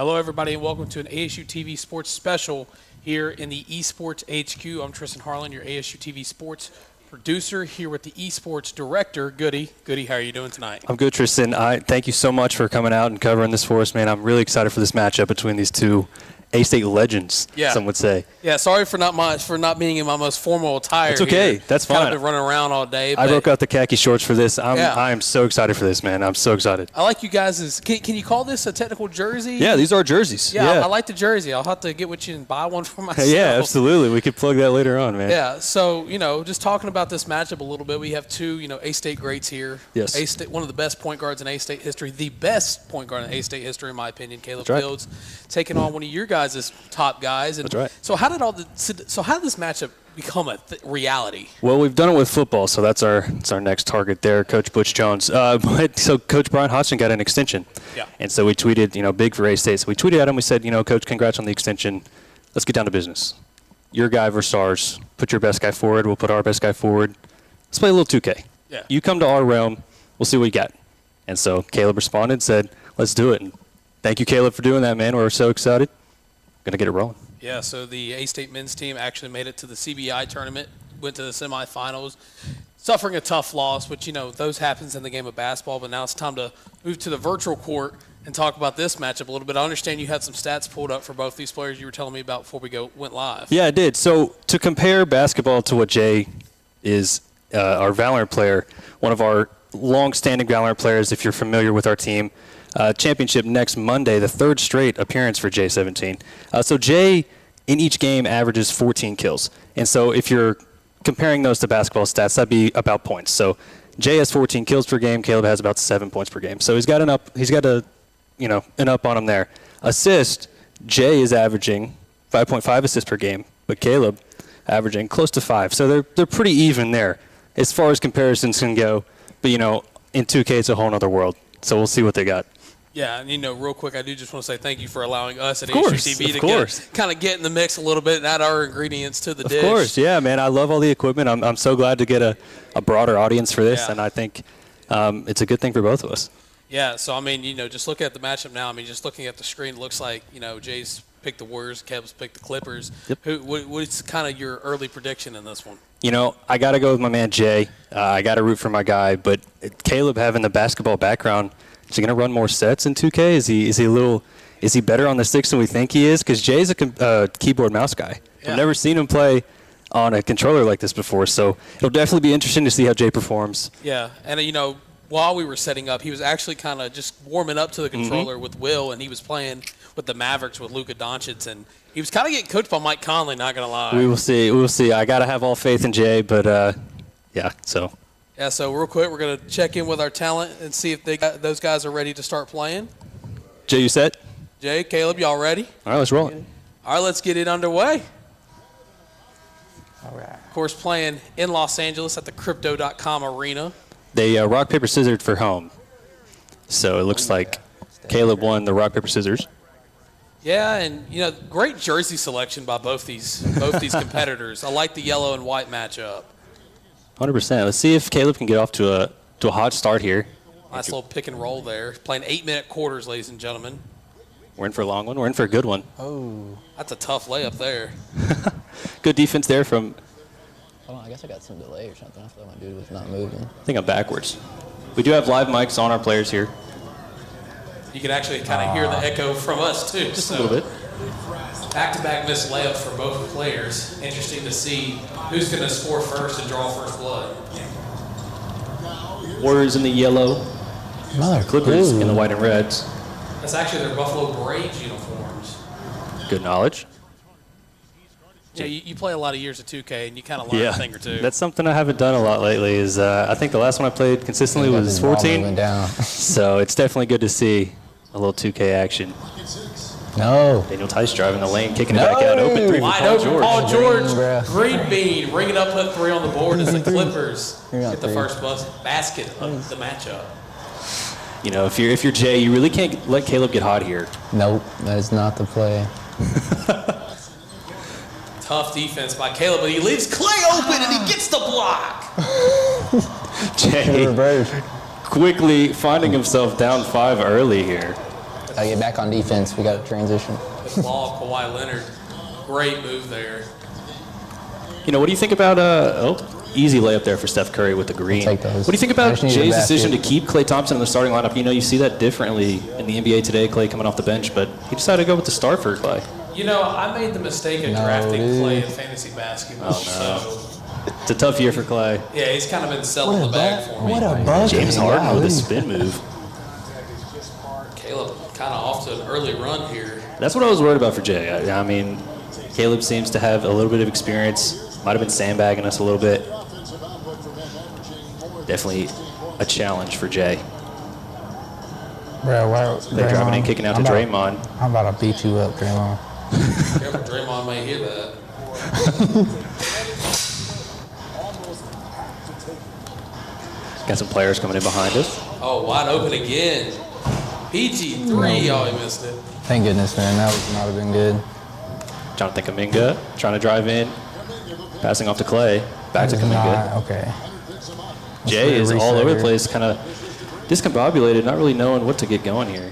Hello, everybody, and welcome to an ASU-TV sports special here in the eSports HQ. I'm Tristan Harlen, your ASU-TV sports producer, here with the eSports director, Goody. Goody, how are you doing tonight? I'm good, Tristan. Thank you so much for coming out and covering this for us, man. I'm really excited for this matchup between these two A-State legends, some would say. Yeah, sorry for not being in my most formal attire. It's okay. Here. That's fine. Kind of been running around all day. I broke out the khaki shorts for this. I am so excited for this, man. I'm so excited. I like you guys'. Can you call this a technical jersey? Yeah, these are jerseys. Yeah. I like the jersey. I'll have to get with you and buy one for myself. Yeah, absolutely. We could plug that later on, man. Yeah, so, just talking about this matchup a little bit, we have two, A-State greats here. Yes. A-State, one of the best point guards in A-State history, the best point guard in A-State history, in my opinion, Caleb Fields, taking on one of your guys' top guys. And that's right. So how did this matchup become a reality? Well, we've done it with football, so that's our next target there, Coach Butch Jones. So Coach Brian Hodgson got an extension. Yeah. And so we tweeted, big for A-State. So we tweeted at him. We said, Coach, congrats on the extension. Let's get down to business. Your guy versus ours. Put your best guy forward. We'll put our best guy forward. Let's play a little 2K. Yeah. You come to our realm. We'll see what you got. And so Caleb responded and said, let's do it. And thank you, Caleb, for doing that, man. We're so excited. Going to get it rolling. Yeah, so the A-State men's team actually made it to the CBI tournament, went to the semifinals, suffering a tough loss, which, those happens in the game of basketball, but now it's time to move to the virtual court and talk about this matchup a little bit. I understand you had some stats pulled up for both these players you were telling me about before we went live. Yeah, I did. So to compare basketball to what Jay is, our Valorant player, one of our long-standing Valorant players, if you're familiar with our team, championship next Monday, the third straight appearance for J17. So Jay, in each game, averages 14 kills. And so if you're comparing those to basketball stats, that'd be about points. So Jay has 14 kills per game. Caleb has about 7 points per game. So he's got an up on him there. Assist, Jay is averaging 5.5 assists per game, but Caleb averaging close to 5. So they're pretty even there as far as comparisons can go. But, in 2K, it's a whole other world. So we'll see what they got. Yeah, and real quick, I do just want to say thank you for allowing us at ASU-TV to kind of get in the mix a little bit and add our ingredients to the dish. Of course, yeah, man. I love all the equipment. I'm so glad to get a broader audience for this, and I think it's a good thing for both of us. Yeah, so, just looking at the matchup now, just looking at the screen, it looks like, Jay's picked the Warriors, Caleb's picked the Clippers. Yep. What's kind of your early prediction in this one? I got to go with my man Jay. I got to root for my guy, but Caleb having the basketball background, is he going to run more sets in 2K? Is he better on the sticks than we think he is? Because Jay's a keyboard mouse guy. Yeah. I've never seen him play on a controller like this before, so it'll definitely be interesting to see how Jay performs. Yeah, and while we were setting up, he was actually kind of just warming up to the controller with Will, and he was playing with the Mavericks with Luka Doncic, and he was kind of getting coached by Mike Conley, not going to lie. We will see. I got to have all faith in Jay, but so. Yeah, so real quick, we're going to check in with our talent and see if those guys are ready to start playing. Jay, you set? Jay, Caleb, y'all ready? All right, let's roll it. All right, let's get it underway. All right. Of course, playing in Los Angeles at the Crypto.com arena. They rock, paper, scissors for home. So it looks like Caleb won the rock, paper, scissors. Yeah, and, great jersey selection by both these competitors. I like the yellow and white matchup. 100%. Let's see if Caleb can get off to a hot start here. Nice little pick and roll there. Playing 8-minute quarters, ladies and gentlemen. We're in for a long one. We're in for a good one. Oh. That's a tough layup there. Good defense there from... Hold on, I guess I got some delay or something. I thought my dude was not moving. I think I'm backwards. We do have live mics on our players here. You can actually kind of hear the echo from us, too. Just a little bit. Back-to-back missed layups for both players. Interesting to see who's going to score first and draw first blood. Warriors in the yellow. Clippers in the white and reds. That's actually their Buffalo Braves uniforms. Good knowledge. Yeah, you play a lot of years of 2K, and you kind of learn a thing or two. That's something I haven't done a lot lately. Is I think the last one I played consistently was 14. So it's definitely good to see a little 2K action. No. Daniel Tice driving the lane, kicking it back out. Open three for Wide Paul open George. Paul George. Green bean. Ringing up, put 3 on the board as the Clippers get the first basket of the matchup. If you're Jay, you really can't let Caleb get hot here. Nope, that is not the play. Tough defense by Caleb, but he leaves Clay open and he gets the block. Jay quickly finding himself down 5 early here. Gotta get back on defense. We got to transition. Good ball, Kawhi Leonard. Great move there. You know, what do you think about easy layup there for Steph Curry with the green? I'll take those. What do you think I about just need a Jay's basket. decision to keep Klay Thompson in the starting lineup? You know, you see that differently in the NBA today, Klay coming off the bench, but he decided to go with the start for Klay. You know, I made the mistake of drafting Klay in fantasy basketball, so It's a tough year for Klay. yeah, he's kind of been selling the bag for me. What a bug. James Harden with a spin move. Caleb kind of off to an early run here. That's what I was worried about for Jay. I mean, Caleb seems to have a little bit of experience. Might have been sandbagging us a little bit. Definitely a challenge for Jay. Bro, They're driving in, kicking out to Draymond. I'm about to beat you up, Draymond. Careful, Draymond may hear that. Got some players coming in behind us. Oh, wide open again. PG3, oh, he missed it. Thank goodness, man. That would not have been good. Jonathan Kuminga trying to drive in. Passing off to Klay. Back to Kuminga. Okay. Jay is all over the here. place, kind of discombobulated, not really knowing what to get going here.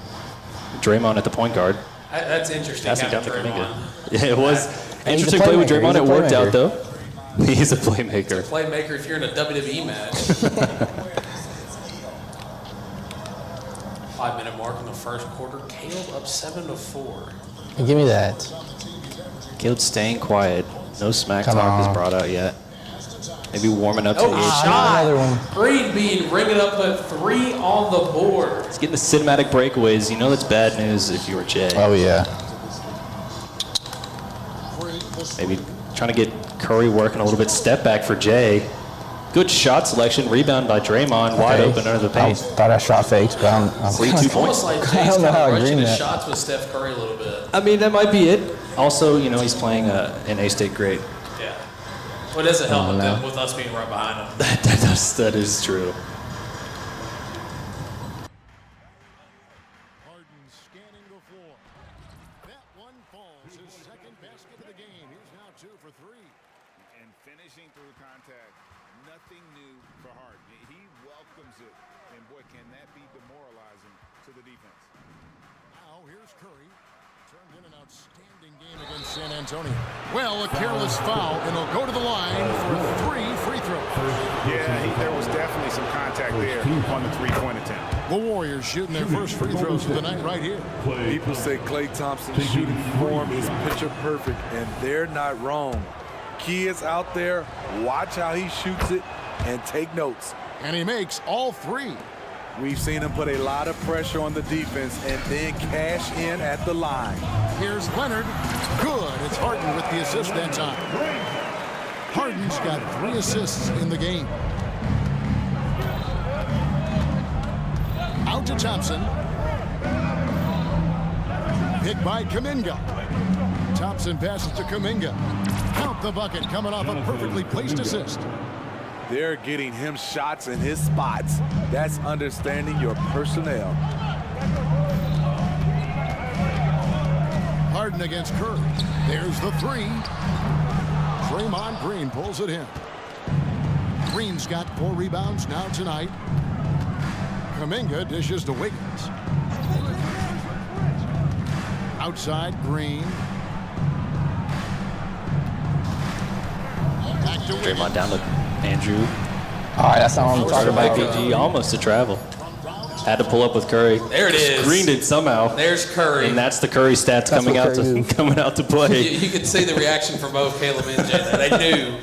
Draymond at the point guard. That's interesting. Passing down to having Kuminga. Draymond. Yeah, it was And he's interesting a play with playmaker. Draymond. He's a It worked out, playmaker. though. He's a playmaker. Playmaker if you're in a WWE match. 5-minute mark in the first quarter. Caleb up 7-4. Hey, give me that. Caleb's staying quiet. No smack Come talk is on. brought out yet. Maybe warming up to Oh, the age. shot. Another one. Green bean ringing up at 3 on the board. He's getting the cinematic breakaways. You know that's bad news if you were Jay. Oh, yeah. Maybe trying to get Curry working a little bit. Step back for Jay. Good shot selection. Rebound by Draymond. Wide Okay. open under the I paint. thought I shot fakes, but I'm 3-2 points. Almost like I Jay's don't know kind how of I rushing green his that. shots with Steph Curry a little bit. I mean, that might be it. Also, you know, he's playing an A-State grade. Yeah. Well, it doesn't help Oh, with, no. them, with us being right behind him. that is true. Harden scanning the floor. That one falls. His second basket of the game. He's now 2 for 3. And finishing through contact, nothing new for Harden. He welcomes it. And boy, can that be demoralizing to the defense. Now here's Curry. Turned in an outstanding game against San Antonio. Well, a careless foul, and he'll go to the line for 3 free throws. Yeah, there was definitely some contact there on the three-point attempt. The Warriors shooting their first free throws of the night right here. People say Klay Thompson's shooting form is picture perfect, and they're not wrong. Kids out there, watch how he shoots it and take notes. And he makes all 3. We've seen him put a lot of pressure on the defense and then cash in at the line. Here's Leonard. Good. It's Harden with the assist that time. Harden's got 3 assists in the game. Out to Thompson. Picked by Kuminga. Thompson passes to Kuminga. Count the bucket coming off a perfectly placed assist. They're getting him shots in his spots. That's understanding your personnel. Harden against Curry. There's the 3. Draymond Green pulls it in. Green's got 4 rebounds now tonight. Kuminga dishes to Wiggins. Outside Green. Back to Wiggins. Draymond down to Andrew. All right, that's not what I'm talking Mike about. PG almost to travel. Had to pull up with Curry. There it is. Screened it somehow. There's Curry. And that's the Curry stats coming what out to Curry do. coming out to play. You could see the reaction from both Caleb and Jay. They knew.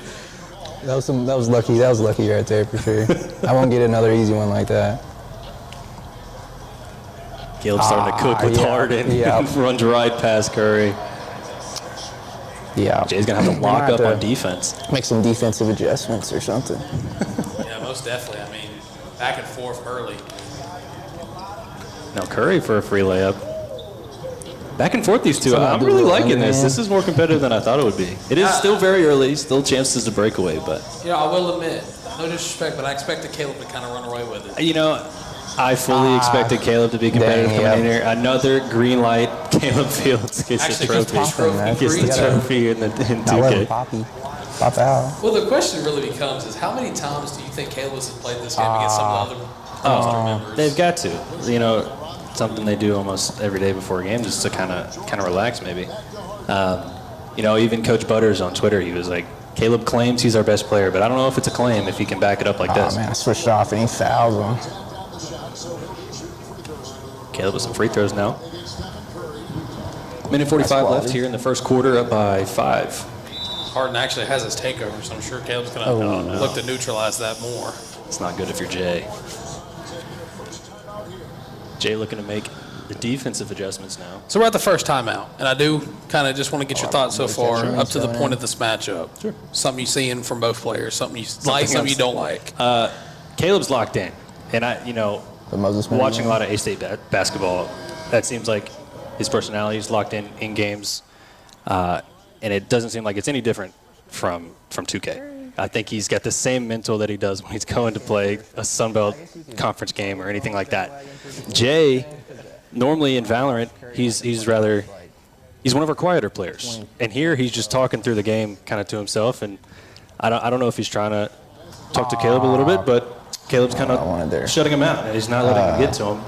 That was lucky. That was lucky right there for sure. I won't get another easy one like that. Caleb starting to cook with yeah, Harden. yeah. Runs right past Curry. Yeah. Jay's gonna have to lock Might have up to on defense. Make some defensive adjustments or something. Yeah, most definitely. I mean, back and forth early. Now Curry for a free layup. Back and forth these two. Somehow I'm do really the liking this. underhand. This is more competitive than I thought it would be. It is still very early. Still chances to break away, but You know, I will admit, no disrespect, but I expected Caleb to kind of run away with it. you know, I fully expected Caleb to be competitive dang, coming in yeah. here. Another green light. Caleb Fields gets Actually, the gets trophy. the trophy. Gets the Three. trophy in Not let him 2K. pop out. Well, the question really becomes is how many times do you think Caleb has played this game against some of the other roster members? They've got to. You know, something they do almost every day before a game just to kind of relax maybe. Even Coach Butters on Twitter, he was like, Caleb claims he's our best player, but I don't know if it's a claim if he can back it up like this. Oh, man, I switched off and he fouls him. Caleb with some free throws now. Minute 45 left here in the first quarter, up by 5. Harden actually has his takeover, so I'm sure Caleb's going to look to neutralize that more. It's not good if you're Jay. Jay looking to make the defensive adjustments now. So we're at the first timeout, and I do kind of just want to get your thoughts so far up to the point of this matchup. Sure. Something you're seeing from both players, something you like, something you don't like. Caleb's locked in, and watching a lot of A-State basketball, that seems like his personality is locked in games, and it doesn't seem like it's any different from 2K. I think he's got the same mental that he does when he's going to play a Sunbelt conference game or anything like that. Jay, normally in Valorant, he's one of our quieter players, and here he's just talking through the game kind of to himself. And I don't know if he's trying to talk to Caleb a little bit, but Caleb's kind of shutting him out, and he's not letting him get to him,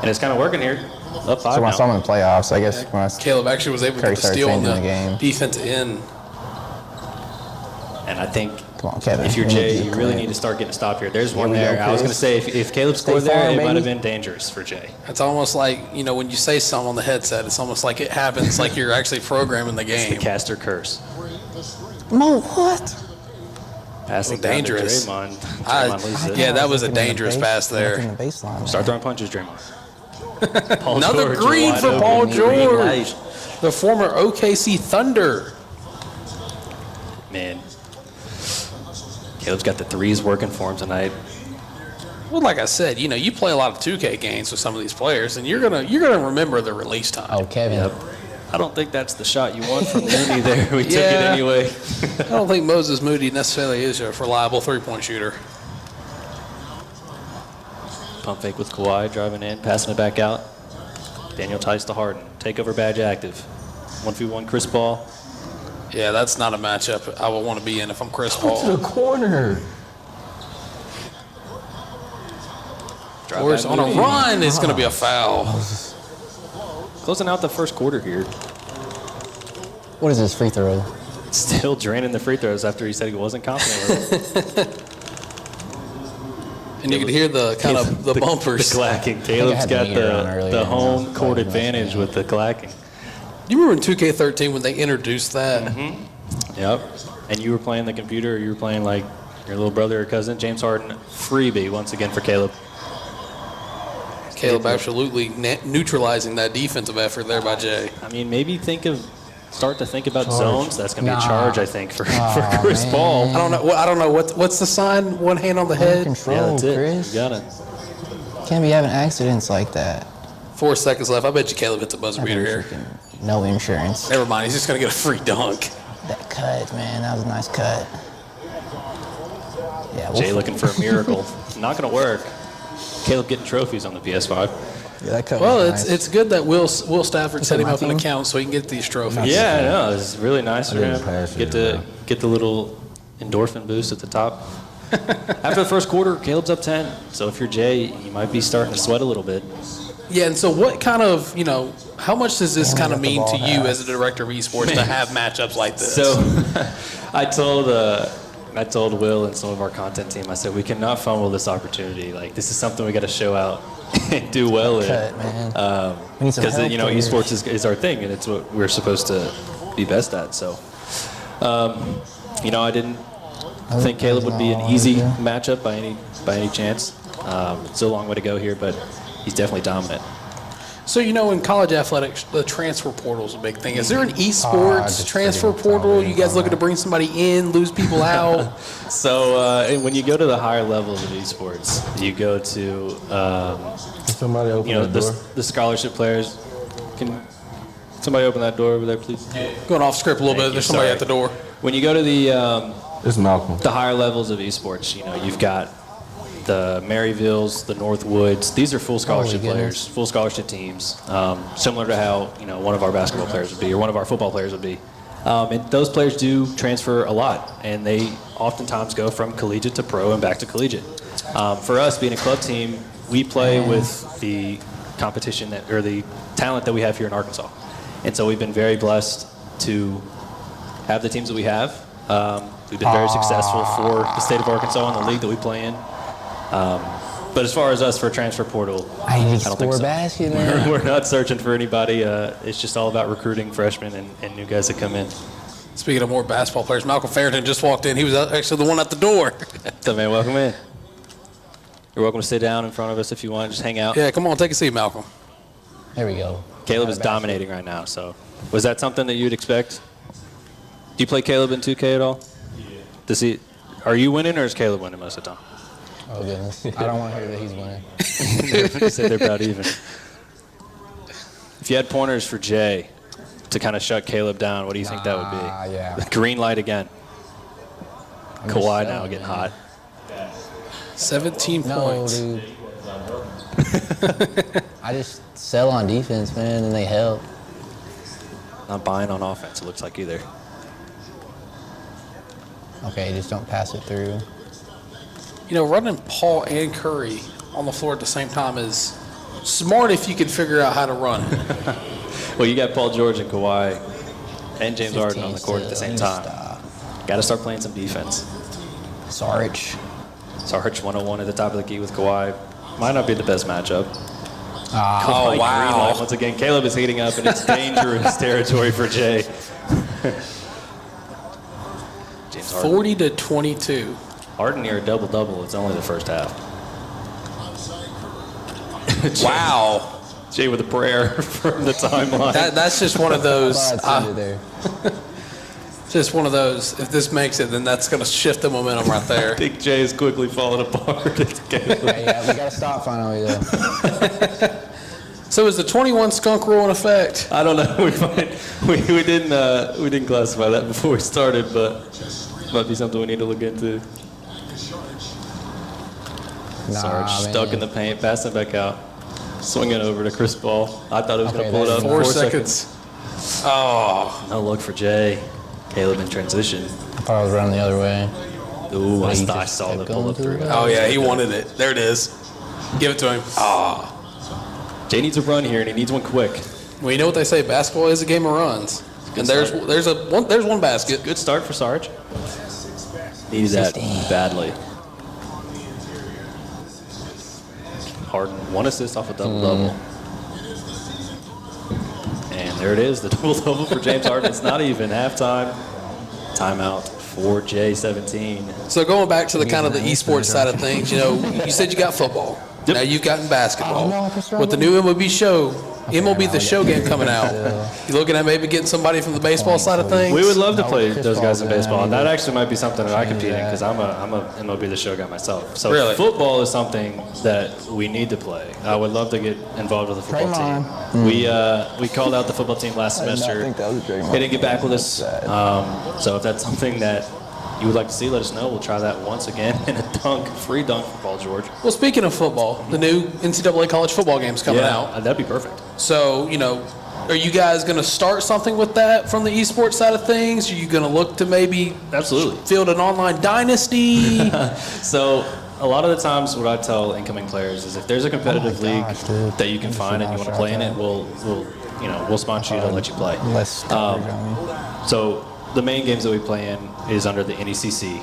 and it's kind of working here. Up 5 So when I saw him in the playoffs, I guess when Caleb actually was able to get the steal on the defensive end. And I think Come on, Kevin. if you're Jay, you really need to start getting a stop here. There's one there. I was going to say, if Caleb scored there, it might have been dangerous for Jay. It's almost like, when you say something on the headset, it's almost like it happens like you're actually programming the game. It's the caster curse. Mo, what? Passing dangerous. down to Draymond loses it. Yeah, that was a dangerous pass there. Start throwing punches, Draymond. Paul Another George, green for wide Paul open. George, the former OKC Thunder. Man, Caleb's got the threes working for him tonight. Well, like I said, you play a lot of 2K games with some of these players, and you're gonna remember the release time. Oh, Kevin. Yep. I don't think that's the shot you want from Mooney there. We took it anyway. I don't think Moses Moody necessarily is a reliable three-point shooter. Pump fake with Kawhi, driving in, passing it back out. Daniel Tice to Harden. Takeover badge active. 1v1 Chris Paul. Yeah, that's not a matchup I would want to be in if I'm Chris Paul. To the corner. Or on a run, it's going to be a foul. Closing out the first quarter here. What is this free throw? Still draining the free throws after he said he wasn't confident with it. And you could hear the kind of the bumpers. The clacking. Caleb's got the home court advantage with the clacking. You remember in 2K13 when they introduced that? Mm-hmm. Yep. And you were playing the computer, or you were playing like your little brother or cousin, James Harden. Freebie once again for Caleb. Caleb absolutely neutralizing that defensive effort there by Jay. I mean, maybe start to think about zones. That's going to be a charge, I think, for Chris Paul. I don't know what's the sign. One hand on the head. Control, Yeah, that's it. Chris. You got it. Can't be having accidents like that. 4 seconds left. I bet you Caleb hits a buzzer beater here. No insurance. Never mind. He's just going to get a free dunk. That cut, man. That was a nice cut. Yeah, Jay looking for a miracle. Not going to work. Caleb getting trophies on the PS5. Yeah, that cut Well, was nice. it's good that Will Stafford set him up an account so he can get these trophies. Yeah, I know. It's really nice for him. Get the little endorphin boost at the top. After the first quarter, Caleb's up 10. So if you're Jay, you might be starting to sweat a little bit. Yeah, and so what kind of, how much does this kind of mean to you as a director of esports to have matchups like this? So I told Will and some of our content team, I said, we cannot fumble this opportunity. Like, this is something we got to show out and do well in. Because, esports is our thing, and it's what we're supposed to be best at. So, I didn't think Caleb would be an easy matchup by any chance. Still a long way to go here, but he's definitely dominant. So, in college athletics, the transfer portal is a big thing. Is there an esports transfer portal? You guys looking to bring somebody in, lose people out? So, when you go to the higher levels of esports, you go to, Somebody open that door. the scholarship players. Can somebody open that door over there, please? Going off script a little bit. There's somebody at the door. When you go to the It's Malcolm. the higher levels of esports, you've got the Maryvilles, the Northwoods. These are full scholarship players, full scholarship teams, similar to how one of our basketball players would be, or one of our football players would be. And those players do transfer a lot, and they oftentimes go from collegiate to pro and back to collegiate. For us, being a club team, we play with the competition or the talent that we have here in Arkansas. And so we've been very blessed to have the teams that we have. We've been very successful for the state of Arkansas in the league that we play in. But as far as us for transfer portal, I need to don't think score a so. basket, man. We're not searching for anybody. It's just all about recruiting freshmen and new guys that come in. Speaking of more basketball players, Malcolm Farrington just walked in. He was actually the one at the door. So, man, welcome in. You're welcome to sit down in front of us if you want. Just hang out. Yeah, come on, take a seat, Malcolm. There we go. Caleb is dominating right now. So, was that something that you'd expect? Do you play Caleb in 2K at all? Yeah. Are you winning or is Caleb winning most of the time? Oh, goodness. I don't want to hear that he's winning. You said they're about even. If you had pointers for Jay to kind of shut Caleb down, what do you think that would be? Yeah. Green light again. I'm just Kawhi selling, now getting man. hot. 17 No, points. dude. I just sell on defense, man, and they help. Not buying on offense, it looks like either. Okay, just don't pass it through. You know, running Paul and Curry on the floor at the same time is smart if you can figure out how to run. Well, you got Paul George and Kawhi and James Harden on the court at the same time. Got to start playing some defense. Sarge. Sarge 101 at the top of the key with Kawhi. Might not be the best matchup. Oh, Kawhi green wow. light. Once again, Caleb is heating up, and it's dangerous territory for Jay. James Harden. 40 to 22. Harden near a double-double. It's only the first half. Wow. Jay with a prayer from the timeline. That's just one of those. I'd send it there. Just one of those. If this makes it, then that's going to shift the momentum right there. I think Jay is quickly falling apart. It's Caleb. Yeah, we got to stop finally, though. So is the 21 skunk rule in effect? I don't know. We didn't classify that before we started, but might be something we need to look into. Sarge stuck in the paint, passing back out, swinging over to Chris Paul. I thought it was going to pull it up. 4 seconds. Oh. No look for Jay. Caleb in transition. I thought I was running the other way. Ooh, I He saw just the kept pull going up to three. the Oh, yeah, he wanted it. There it is. Give it to him. Ah. Jay needs a run here, and he needs one quick. Well, you know what they say, basketball is a game of runs. And there's one basket. Good start for Sarge. Needed that badly. Harden, 1 assist off a double-double. And there it is, the double-double for James Harden. It's not even halftime. Timeout for J17. So going back to the kind of the eSports side of things, you know, you said you got football. Yep. Now you've gotten basketball. With the new MLB show, MLB The Show game coming out, you looking at maybe getting somebody from the baseball side of things? We would love to play those guys in baseball. That actually might be something that I compete in because I'm a MLB The Show guy myself. So Really? football is something that we need to play. I would love to get involved with the football team. We called out the football team last semester. They didn't get back with us. So if that's something that you would like to see, let us know. We'll try that once again in a free dunk for Paul George. Well, speaking of football, the new NCAA college football game's coming out. That'd be perfect. So, you know, are you guys going to start something with that from the esports side of things? Are you going to look to maybe Absolutely. field an online dynasty? So a lot of the times what I tell incoming players is if there's a competitive league that you can find and you want to play in it, we'll sponsor you to let you play. Less storage on me. So the main games that we play in is under the NECC.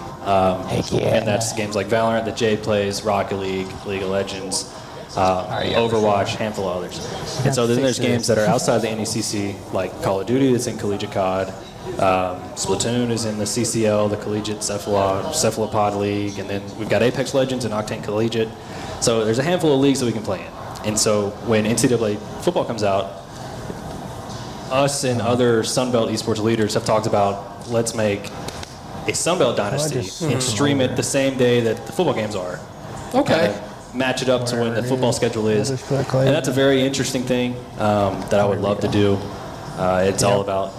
Heck yeah. And that's games like Valorant that Jay plays, Rocket League, League of Legends, Overwatch, handful of others. And so then there's games that are outside the NECC, like Call of Duty that's in Collegiate COD. Splatoon is in the CCL, the Collegiate Cephalopod League. And then we've got Apex Legends and Octane Collegiate. So there's a handful of leagues that we can play in. And so when NCAA football comes out, us and other Sunbelt esports leaders have talked about let's make a Sunbelt dynasty and stream it the same day that the football games are. Okay. Match it up to when the football schedule is. And that's a very interesting thing that I would love to do. It's all about,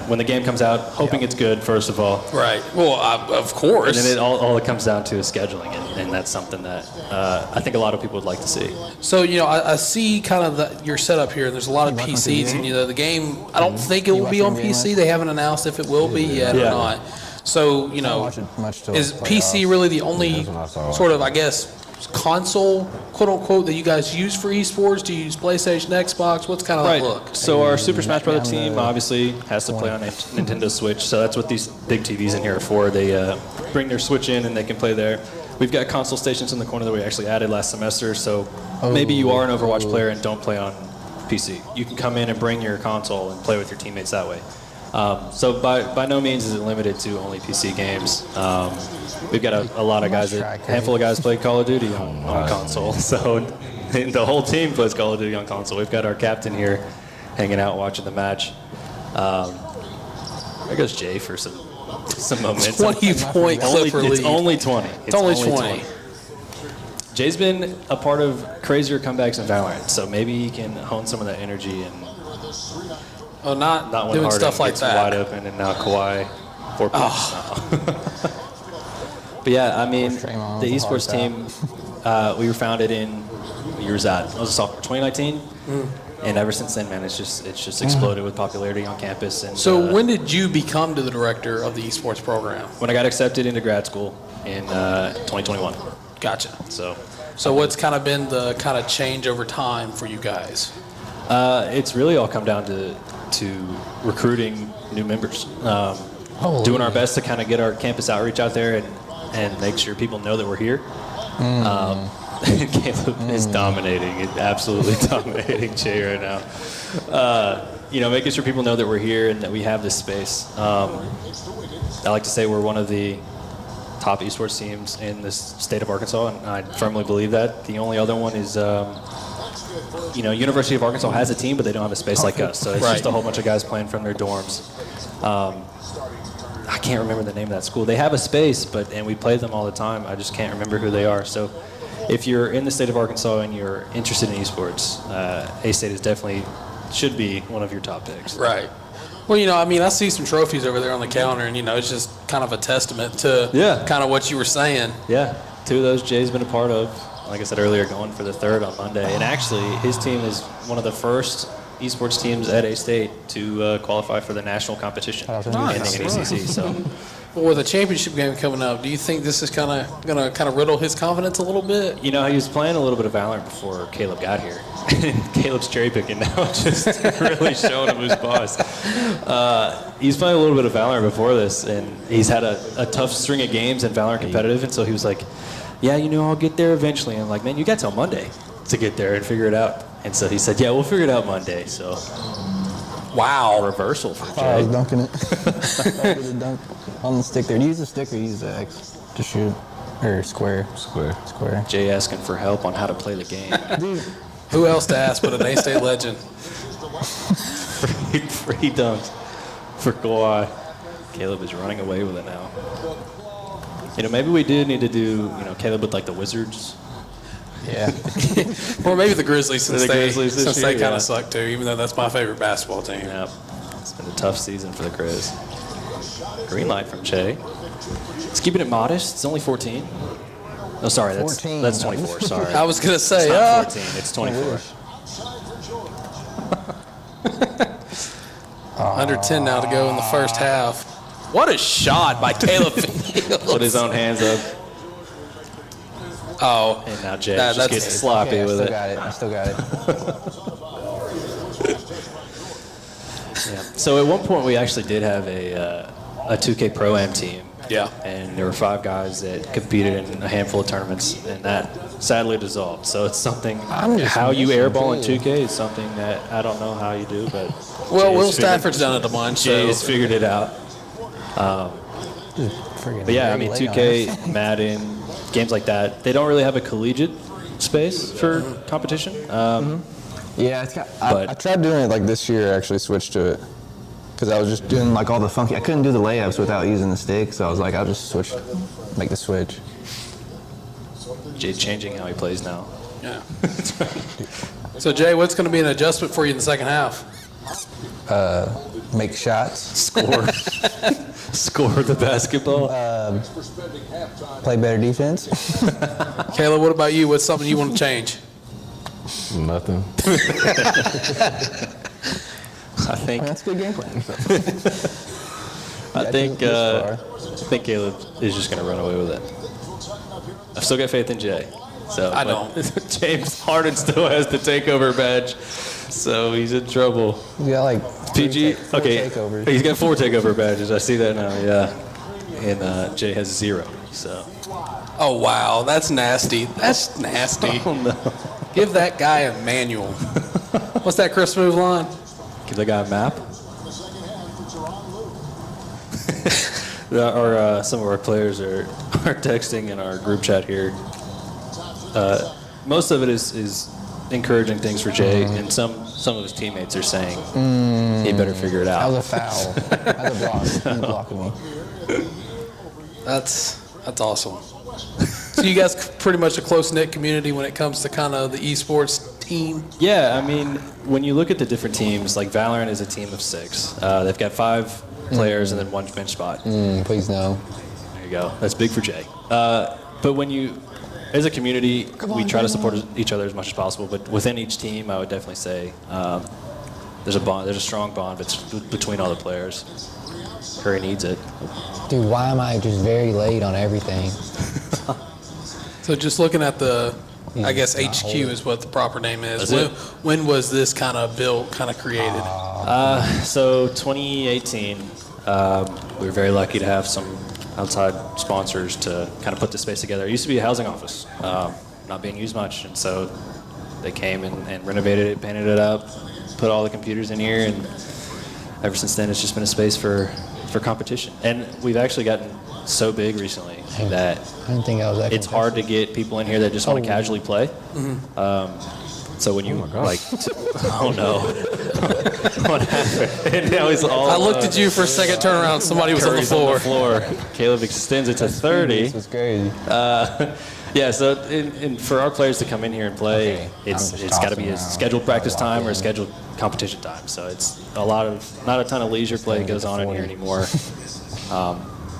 when the game comes out, hoping it's good, first of all. Right. Well, of course. And then all it comes down to is scheduling, and that's something that I think a lot of people would like to see. So, I see kind of your setup here. There's a lot of PCs, and the game, I don't think it will be on PC. They haven't announced if it will be yet or not. So, is PC really the only sort of, I guess, console, quote unquote, that you guys use for esports? Do you use PlayStation, Xbox? What's kind of Right. the look? So our Super Smash Bros. Team obviously has to play on Nintendo Switch. So that's what these big TVs in here are for. They bring their Switch in and they can play there. We've got console stations in the corner that we actually added last semester. So maybe you are an Overwatch player and don't play on PC. You can come in and bring your console and play with your teammates that way. So by no means is it limited to only PC games. We've got a lot of guys, a handful of guys play Call of Duty on console. So the whole team plays Call of Duty on console. We've got our captain here hanging out watching the match. There goes Jay for some momentum. 20-point Clipper lead. It's only 20. It's only 20. Jay's been a part of crazier comebacks in Valorant, so maybe he can hone some of that energy and Not when doing Harden stuff like gets that. wide open and now Kawhi 4 points now. But yeah, I mean, the esports team, we were founded in, what year was that? I was a sophomore, 2019. And ever since then, man, it's just exploded with popularity on campus. And So when did you become the director of the esports program? when I got accepted into grad school in 2021. Gotcha. So what's kind of been the kind of change over time for you guys? it's really all come down to recruiting new members, doing our best to kind of get our campus outreach out there and make sure people know that we're here. Caleb is dominating, absolutely dominating Jay right now. Making sure people know that we're here and that we have this space. I like to say we're one of the top esports teams in the state of Arkansas, and I firmly believe that. The only other one is, University of Arkansas has a team, but they don't have a space like us. So it's just a whole bunch of guys playing from their dorms. I can't remember the name of that school. They have a space, and we play them all the time. I just can't remember who they are. So if you're in the state of Arkansas and you're interested in esports, A-State should be one of your top picks. Right. Well, I see some trophies over there on the counter, and, it's just kind of a testament to kind of what you were saying. Yeah. 2 of those Jay's been a part of. Like I said earlier, going for the 3rd on Monday. And actually, his team is one of the first esports teams at A-State to qualify for the national competition ending in ACC. So, well, with the championship game coming up, do you think this is kind of going to riddle his confidence a little bit? he was playing a little bit of Valorant before Caleb got here. Caleb's cherry picking now, just really showing him who's boss. He's playing a little bit of Valorant before this, and he's had a tough string of games in Valorant competitive, and so he was like, yeah, I'll get there eventually. And I'm like, man, you got till Monday to get there and figure it out. And so he said, yeah, we'll figure it out Monday. So, wow. Reversal for Jay. I was dunking it. I did a dunk on the stick there. Do you use the stick or use the X to shoot? Or square? Square. Jay asking for help on how to play the game. Dude. Who else to ask but an A-State legend? Free dunks for Kawhi. Caleb is running away with it now. Maybe we do need to do, Caleb with the Wizards. Yeah. Or maybe the Grizzlies, since they kind yeah. of suck too, even though that's my favorite basketball team. Yeah. It's been a tough season for the Grizz. Green light from Che. It's keeping it modest. It's only 14. Oh, sorry. That's 24. Sorry. I was going to say, it's not 14. It's 24. Under 10 now to go in the first half. What a shot by Caleb Fields. Put his own hands up. Oh. And now Jay just gets sloppy with it. I still got it. Yeah. So at one point we actually did have a 2K Pro-Am team. Yeah. And there were 5 guys that competed in a handful of tournaments, and that sadly dissolved. So it's something, how you airball in 2K is something that I don't know how you do, but well, Will Stafford's done it a bunch. Jay has figured it out. But yeah, 2K, Madden, games like that, they don't really have a collegiate space for competition. Yeah, I tried doing it this year. I actually switched to it because I was just doing all the funky. I couldn't do the layups without using the stick, so I was like, I'll just make the switch. Jay changing how he plays now. Yeah. So Jay, what's going to be an adjustment for you in the second half? Make shots. Score the basketball. Play better defense. Caleb, what about you? What's something you want to change? Nothing. I think that's good game plan. I think Caleb is just going to run away with it. I've still got faith in Jay. So I but don't. James Harden still has the takeover badge, so he's in trouble. You got like PG, four okay, takeovers. he's got 4 takeover badges. I see that now. Yeah, and Jay has 0. So. Oh, wow. That's nasty. That's nasty. Oh no. Give that guy a manual. What's that Chris move line? Give the guy a map. Some of our players are texting in our group chat here. Most of it is encouraging things for Jay, and some of his teammates are saying he better figure it That out. was a foul. That was a block. He's blocking me. That's awesome. So you guys pretty much a close-knit community when it comes to kind of the esports team? Yeah, I mean, when you look at the different teams, like Valorant is a team of 6. They've got 5 players and then 1 bench spot. Please no. There you go. That's big for Jay. But when you, as a community, we try to support each other as much as possible. But within each team, I would definitely say there's a bond. There's a strong bond between all the players. Curry needs it. Dude, why am I just very late on everything? So just looking at the, I guess not HQ holding. is what the proper name is. That's When was this kind of built, kind of created? So 2018, we were very lucky to have some outside sponsors to kind of put this space together. It used to be a housing office, not being used much, and so they came and renovated it, painted it up, put all the computers in here, and ever since then it's just been a space for competition. And we've actually gotten so big recently that I didn't think I was that it's hard to get people in here that just want to casually play. So when you oh no, what happened? And now he's all. I looked at you for a second, turn around, somebody was Curry's on the floor. Caleb extends it to 30. This was crazy. Yeah, so and for our players to come in here and play, Okay, it's I'm just got to be a tossing scheduled now. practice Gotta walk time or a in. scheduled competition time. So it's not a ton of leisure play gonna goes get on in here 40. anymore.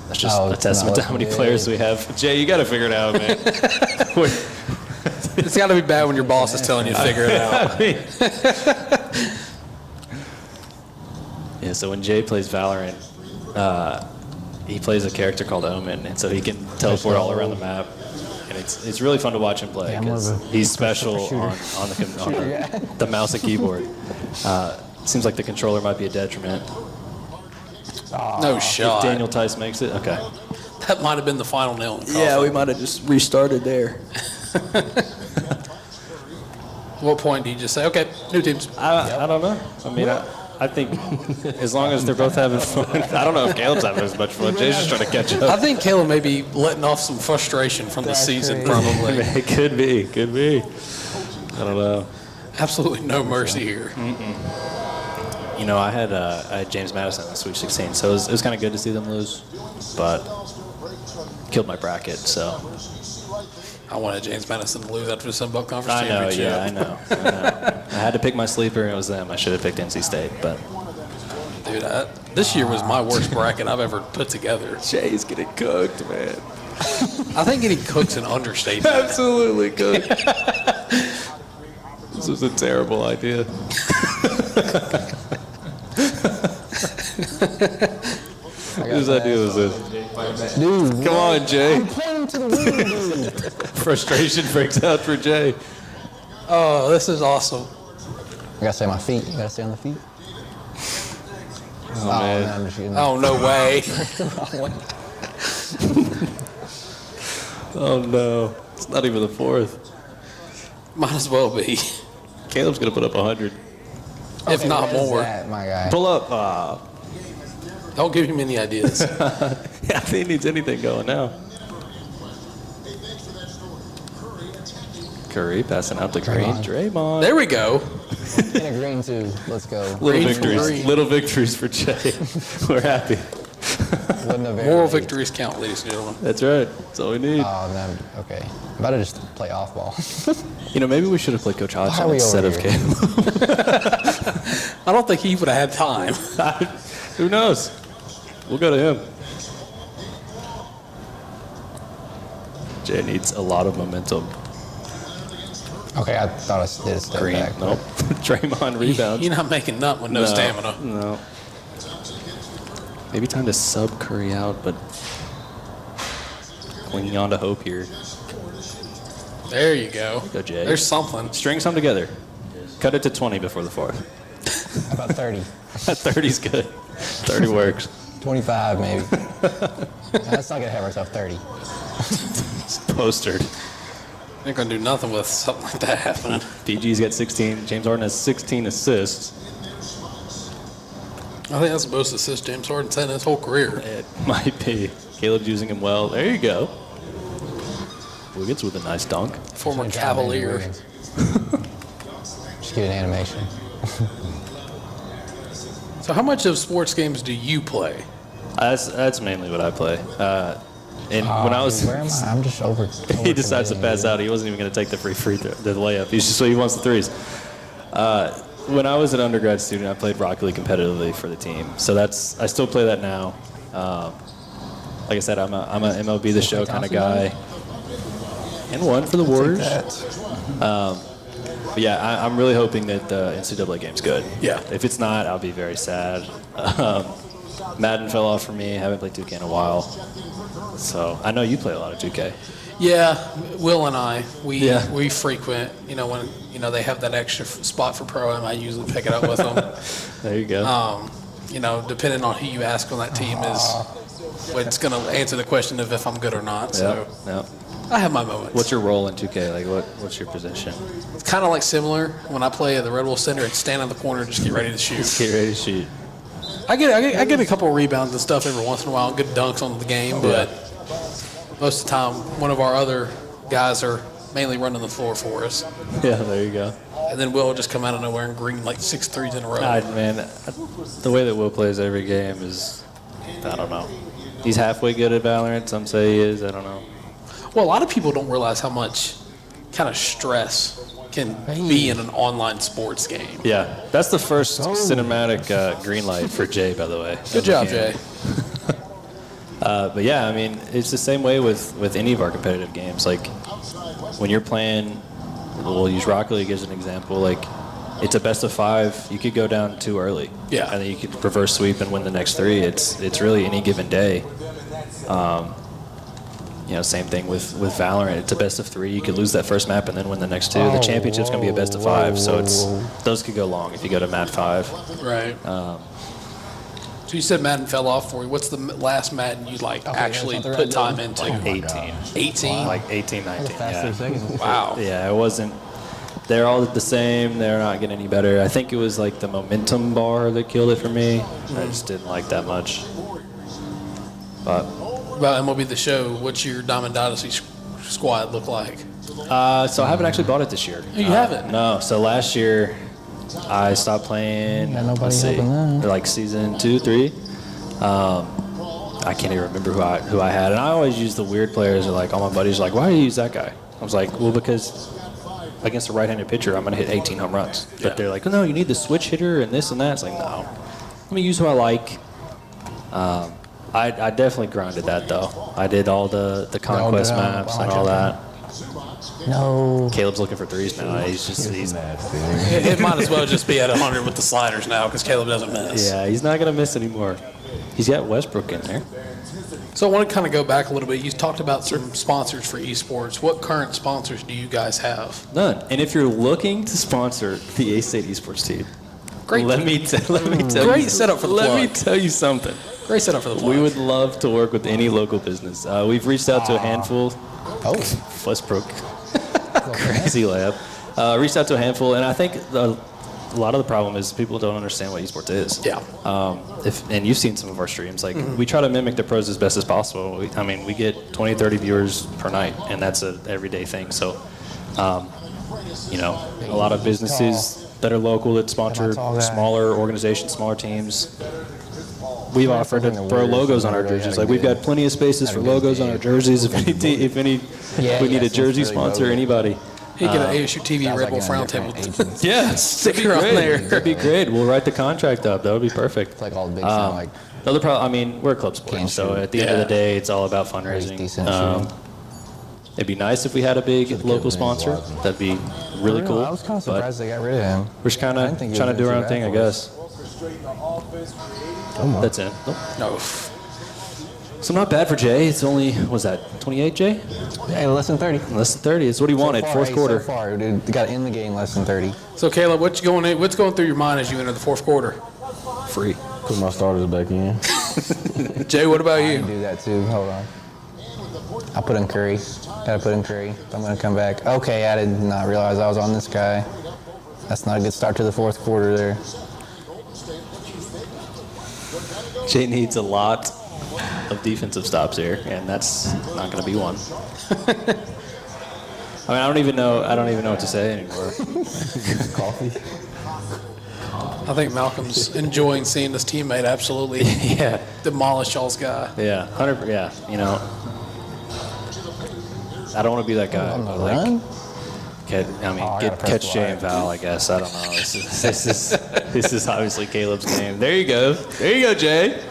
That's just Oh, a it's testament not to how many looking players good. we have. Jay, you got to figure it out, man. It's got to be bad when your boss is telling you to figure it out. Yeah, so when Jay plays Valorant, he plays a character called Omen, and so he can teleport all around the map. And it's really fun to watch him play Yeah, I'm more because of a he's special shooter. on the mouse and keyboard. Seems like the controller might be a detriment. No If shot. Daniel Tice makes it, okay. That might have been the final nail in the coffin. might have just restarted there. What point do you just say, okay, new teams? I don't know. I mean, I think as long as they're both having fun. I don't know if Caleb's having as much fun. Jay's just trying to catch up. I think Caleb may be letting off some frustration from the That's season, crazy. probably. It could be. I don't know. Absolutely no mercy here. You know, I had James Madison in the Sweet 16, so it was kind of good to see them lose, but killed my bracket, so. I wanted James Madison to lose after the Sun Belt Conference I know, Championship. yeah, I know. I had to pick my sleeper, and it was them. I should have picked NC State, but. Dude, this year was my worst bracket I've ever put together. Jay's getting cooked, man. I think getting cook's an understatement. Absolutely cooked. This was a terrible idea. Whose idea was this? Dude, Come on, Jay. point to the window, dude. Frustration breaks out for Jay. Oh, this is awesome. I gotta stay on my feet. You gotta stay on the feet. Oh, man. I'm just getting Oh, no way. Oh no, it's not even the 4th. Might as well be, Caleb's gonna put up 100. if not What is more. that, my guy? Pull up. Don't give him any ideas. Yeah, if he needs anything going now. Curry passing out the green. Draymond. There we go. In a green too. Let's go. Little Green for victories. green. Little victories for Jay. We're happy. Wasn't a very Moral late. victories count, ladies and gentlemen. That's right. That's all we need. Oh, man. Okay. I'm about to just play off ball. You know, maybe we should have played Coach Why are Hodgson we instead over of here? Caleb. I don't think he would have had time. Who knows? We'll go to him. Jay needs a lot of momentum. Okay, I thought I did a step Green. back. Nope. Draymond rebounds. You're not making nothing with no stamina. No. Maybe time to sub Curry out, but clinging on to hope here. There you go. Go, Jay. There's something. String some together. Cut it to 20 before the fourth. How about 30? 30's good. 30 works. 25 maybe. Let's not get ahead of ourselves. 30. Postered. Ain't gonna do nothing with something like that happening. PG's got 16. James Harden has 16 assists. I think that's the most assists James Harden's had in his whole career. It might be. Caleb's using him well. There you go. Wiggins with a nice dunk. Former Cavalier. Just get an animation. So how much of sports games do you play? That's mainly what I play. And when I was, Where am I? I'm just over. he decides to pass out. He wasn't even going to take the free throw, the layup. He wants the threes. When I was an undergrad student, I played Rocket League competitively for the team. So I still play that now. Like I said, I'm a MLB The Show kind of guy. And one for the Warriors. But yeah, I'm really hoping that the NCAA game's good. Yeah. If it's not, I'll be very sad. Madden fell off for me. Haven't played 2K in a while. So I know you play a lot of 2K. Yeah, Will and I, we Yeah. we frequent. When they have that extra spot for pro am, I usually pick it up with them. There you go. Depending on who you ask on that team is what's going to answer the question of if I'm good or not. So Yeah. I have my moments. What's your role in 2K? Like, what's your position? It's kind of like similar. When I play at the Red Bull Center, it's stand in the corner, just get ready to shoot. Get ready to shoot. I get a couple of rebounds and stuff every once in a while, good dunks on the game, but most of the time, one of our other guys are mainly running the floor for us. Yeah, there you go. And then Will will just come out of nowhere and green like 6 threes in a row. Man, the way that Will plays every game is, I don't know. He's halfway good at Valorant. Some say he is. I don't know. Well, a lot of people don't realize how much kind of stress can be in an online sports game. Yeah, that's the first cinematic green light for Jay, by the way. Good job, Jay. But yeah, I mean, it's the same way with any of our competitive games. Like, when you're playing, we'll use Rocket League as an example. Like, it's a best of 5. You could go down too early. Yeah. And then you could reverse sweep and win the next 3. It's really any given day. Same thing with Valorant. It's a best of 3. You could lose that first map and then win the next 2. The championship's going to be a best of 5, so those could go long if you go to Mat 5. Right. So you said Madden fell off for you. What's the last Madden you actually put time into? 18. 18? Like 18, 19, yeah. Wow. Yeah, it wasn't. They're all the same. They're not getting any better. I think it was like the momentum bar that killed it for me. I just didn't like that much. But About MLB The Show, what's your Diamond Dynasty squad look like? so I haven't actually bought it this year. You haven't? No. So last year I stopped playing. Got nobody let's see, helping that. like season 2, 3. I can't even remember who I had, and I always use the weird players. Like all my buddies, are like, why do you use that guy? I was like, well, because against a right-handed pitcher, I'm gonna hit 18 home runs. But they're like, oh, no, you need the switch hitter and this and that. It's like, no, let me use who I like. I definitely grinded that though. I did all the conquest maps and all that. No. Caleb's looking for threes now. He's nasty. It might as well just be at 100 with the sliders now because Caleb doesn't miss. yeah, he's not gonna miss anymore. He's got Westbrook in there. So I want to kind of go back a little bit. You talked about certain sponsors for eSports. What current sponsors do you guys have? None. And if you're looking to sponsor the A-State eSports team, Great. let me tell Great you. setup for the Let me plug. tell you something. Great setup for the plug. We would love to work with any local business. We've reached out to a handful. Oh. Westbrook. Crazy layup. Reached out to a handful, and I think a lot of the problem is people don't understand what esports is. Yeah. And you've seen some of our streams. Like, we try to mimic the pros as best as possible. We get 20, 30 viewers per night, and that's an everyday thing. So, a lot of businesses that are local that sponsor smaller organizations, smaller teams. We've offered to throw logos on our jerseys. Like, we've got plenty of spaces for logos on our jerseys. If we need a jersey sponsor, anybody. He get an ASU-TV Red Bull Roundtable. Yes, Sticker on there. That'd be great. We'll write the contract up. That would be perfect. It's like all the big stuff, like The other problem, we're a club sport, so at the end of the day, it's all about fundraising. It'd be nice if we had a big local sponsor. That'd be really cool. I was kind of but surprised they got rid of him. we're just kind I of didn't think he trying to was do our gonna own do thing, I that for guess. That's it. Nope. No. So not bad for Jay. It's only, was that 28, Jay? Yeah, less than 30. Less than 30. It's what he wanted. Fourth quarter. So far, dude, got to end the game less than 30. So, Caleb, what's going through your mind as you enter the fourth quarter? Free. Put my starters back in. Jay, what about I you? do that too. Hold on. I put in Curry. Gotta put in Curry. I'm gonna come back. Okay, I did not realize I was on this guy. That's not a good start to the fourth quarter there. Jay needs a lot of defensive stops here, and that's not going to be one. I mean, I don't even know what to say anymore. Coffee. I think Malcolm's enjoying seeing his teammate absolutely Yeah. demolish y'all's guy. Yeah. 100. Yeah. You know, I don't want to be that guy. On the but, run? Catch Jay and Val. I guess I don't know. This is obviously Caleb's game. There you go. There you go, Jay.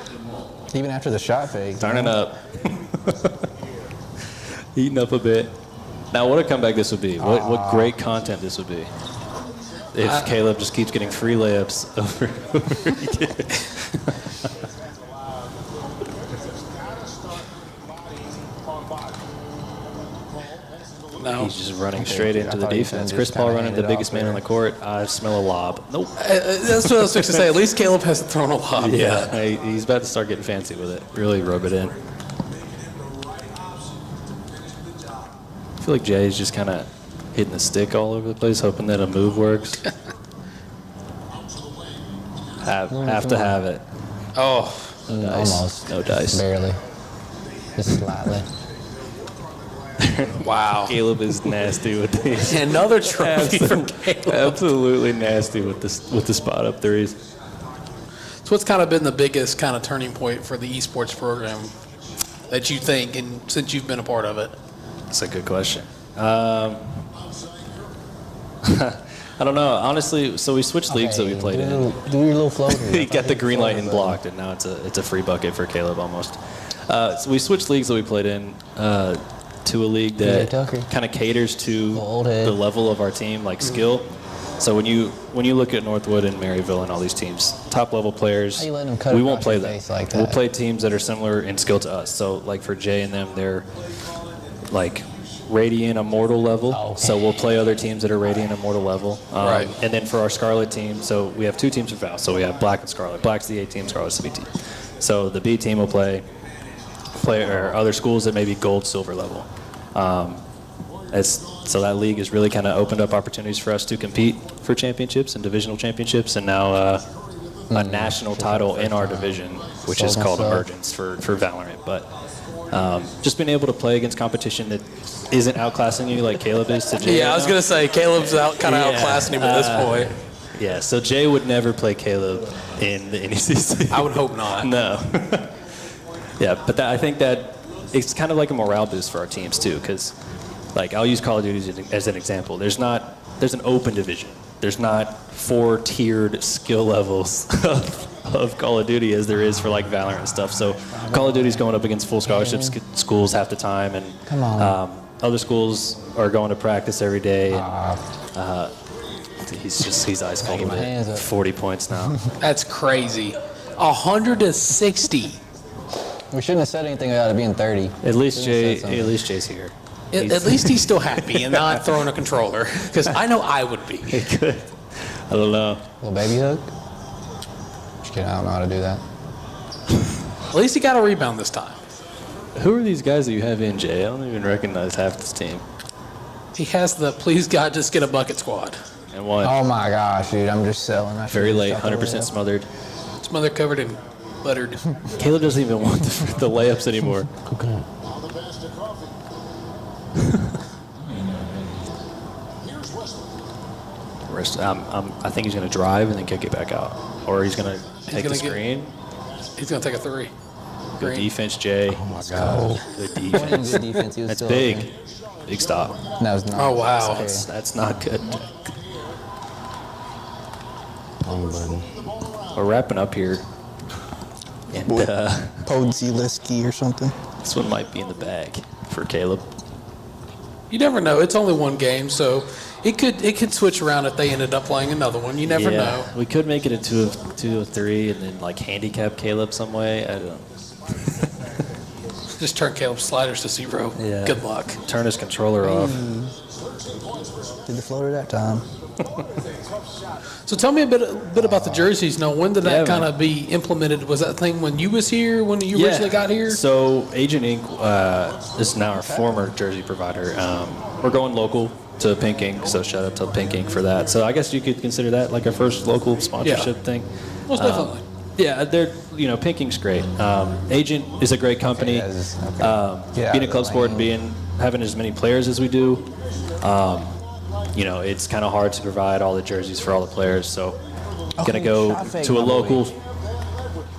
Even after the shot fake. Turning up. Heating up a bit. Now, what a comeback this would be. What great content this would be. If Caleb just keeps getting free layups over again. No. He's just running straight into the defense. Chris Paul running the biggest man on the court. I smell a lob. Nope. That's what I was fixing to say. At least Caleb hasn't thrown a lob yet. Yeah, he's about to start getting fancy with it. Really rub it in. I feel like Jay's just kind of hitting the stick all over the place, hoping that a move works. have to have it. Oh, No dice. Almost. No dice. Barely. Just slightly. wow. Caleb is nasty with these. Another trophy for Caleb. Absolutely nasty with the spot up threes. So what's kind of been the biggest kind of turning point for the eSports program that you think, and since you've been a part of it? That's a good question. I don't know. Honestly, so we switched leagues that we played in. Do your little floater. He got the green light and blocked, and now it's a free bucket for Caleb almost. So we switched leagues that we played in to a league that kind of caters to the level of our team, like skill. So when you look at Northwood and Maryville and all these teams, top level players, How you letting them cut we won't across play your them. face like We'll that? play teams that are similar in skill to us. So like for Jay and them, they're like Radiant Immortal level. Oh, okay. So we'll play other teams that are Radiant Immortal level. Right. And then for our Scarlet team, so we have two teams for Val. So we have Black and Scarlet. Black's the A team, Scarlet's the B team. So the B team will play or other schools that may be gold, silver level. So that league has really kind of opened up opportunities for us to compete for championships and divisional championships, and now a national title in our division, which is called Emergence for Valorant. But just being able to play against competition that isn't outclassing you like Caleb is to Jay. Yeah, I was going to say, Caleb's outclassing him at this point. Yeah, so Jay would never play Caleb in the NECC. I would hope not. No. Yeah, but I think that it's kind of like a morale boost for our teams too, because like I'll use Call of Duty as an example. There's an open division. There's not 4 tiered skill levels of Call of Duty as there is for like Valorant and stuff. So Call of Duty's going up against full scholarship schools half the time, and other schools are going to practice every day. And, he's ice cold with it. 40 points now. That's crazy. 160. We shouldn't have said anything about it being 30. At least Jay's here. At least he's still happy and not throwing a controller, because I know I would be. He could. I don't know. Little baby hook? Just kidding, I don't know how to do that. At least he got a rebound this time. Who are these guys that you have in, Jay? I don't even recognize half this team. He has the please God just get a bucket squad. And one. Oh my gosh, dude, I'm just selling. Very late, 100% smothered. It's mother covered in buttered. Caleb doesn't even want the layups anymore. Okay. I think he's going to drive and then kick it back out. Or he's going to take the screen. He's going to take a 3. Good defense, Jay. Oh my god. Good defense. Good defense. He was That's still big. open. Big stop. No, it's not. Oh, wow. That's not good. Wrong button. We're wrapping up here. And Podzieliski or something. this one might be in the bag for Caleb. You never know. It's only one game, so it could switch around if they ended up playing another one. You never know. We could make it a 2 of 3 and then like handicap Caleb some way. I don't know. Just turn Caleb's sliders to 0. Yeah. Good luck. Turn his controller off. Did the floater that time. So tell me a bit about the jerseys. Now, when did Yeah, that kind man. of be implemented? Was that thing when you was here, when you originally got here? So Agent Inc. Is now our former jersey provider. We're going local to Pink Ink, so shout out to Pink Ink for that. So I guess you could consider that like our first local sponsorship thing. Most definitely. Yeah, they're Pink Ink's great. Agent is a great company. Being a club sport and having as many players as we do, it's kind of hard to provide all the jerseys for all the players. So gonna go to a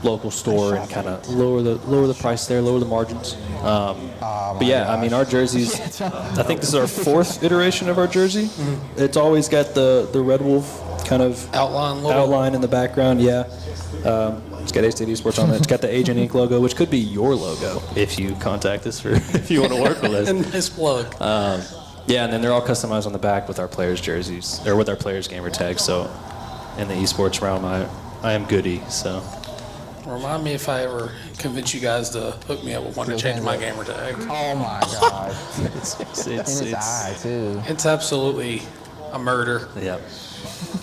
local store and kind of lower the price there, lower the margins. But yeah, I mean our jerseys. I think this is our 4th iteration of our jersey. Mm-hmm. It's always got the Red Wolf kind of outline in the background. Yeah. It's got ASU-TV on it. It's got the Agent Inc. logo, which could be your logo if you contact us if you want to work with us. Nice plug. Yeah, and then they're all customized on the back with our players' jerseys, or with our players' gamer tags. So in the eSports realm, I am goody. So Remind me if I ever convince you guys to hook me up with one to change my gamer tag. Oh my God. it's In his eye too. It's absolutely a murder. Yeah.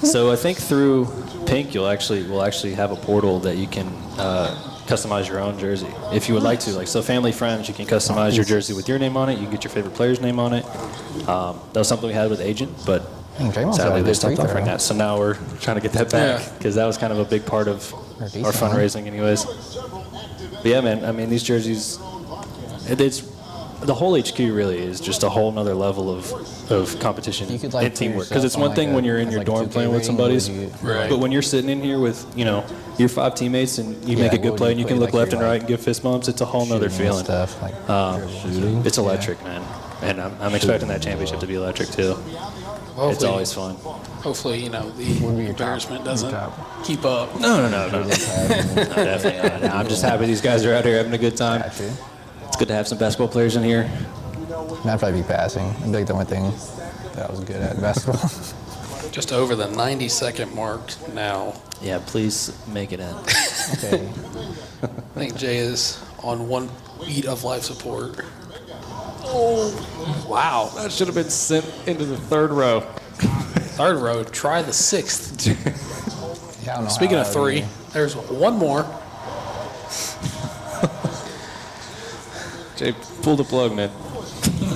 So I think through Pink, we'll actually have a portal that you can customize your own jersey if you would like to. Like, so family, friends, you can customize your jersey with your name on it. You can get your favorite player's name on it. That was something we had with Agent, but sadly they stopped offering that. So now we're trying to get that back because that was kind of a big part of our fundraising anyways. But yeah, man, I mean, these jerseys, it's the whole HQ really is just a whole nother level of competition and teamwork. Because it's one thing when you're in your dorm playing with some buddies, but when you're sitting in here with your 5 teammates and you make a good play and you can look left and right and give fist bumps, it's a whole nother feeling. It's electric, man. And I'm expecting that championship to be electric too. Hopefully, it's always fun. Hopefully, the embarrassment doesn't keep up. No. No, definitely not. No, I'm just happy these guys are out here having a good time. It's good to have some basketball players in here. I'd probably be passing. I think the only thing that I was good at basketball. Just over the 90-second mark now. Yeah, please make it end. Okay. I think Jay is on 1 beat of life support. Oh, wow. That should have been sent into the 3rd row. 3rd row, try the 6th. Yeah, Speaking of 3, there's one more. Jay, pull the plug, man.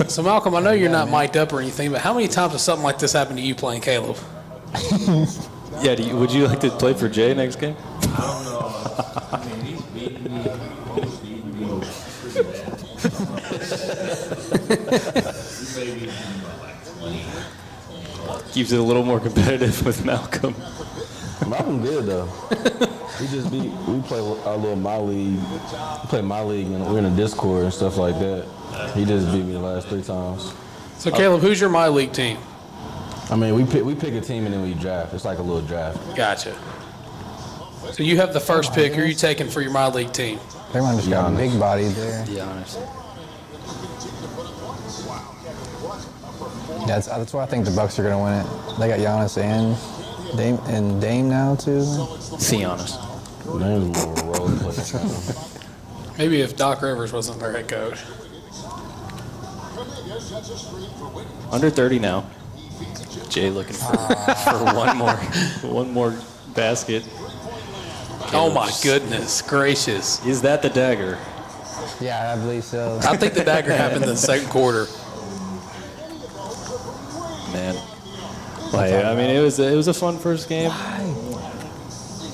So, Malcolm, I know you're not mic'd up or anything, but how many times has something like this happened to you playing Caleb? Yeah, would you like to play for Jay next game? I don't know. I mean, he's beating me. He's beating me pretty bad. Keeps it a little more competitive with Malcolm. Malcolm good though. We play our little my league. We play my league and we're in a Discord and stuff like that. He just beat me the last 3 times. So, Caleb, who's your My League team? I mean, we pick a team and then we draft. It's like a little draft. Gotcha. So you have the first pick. Who are you taking for your My League team? Everyone just got a big body there. Be honest. Yeah, that's why I think the Bucks are going to win it. They got Giannis and Dame now, too. Be honest. Dame's a little role player. Maybe if Doc Rivers wasn't their head coach. Under 30 now. Jay looking for one more basket. Oh my goodness gracious! Is that the dagger? Yeah, I believe so. I think the dagger happened in the 2nd quarter. Man. Like, I mean, it was a fun first game.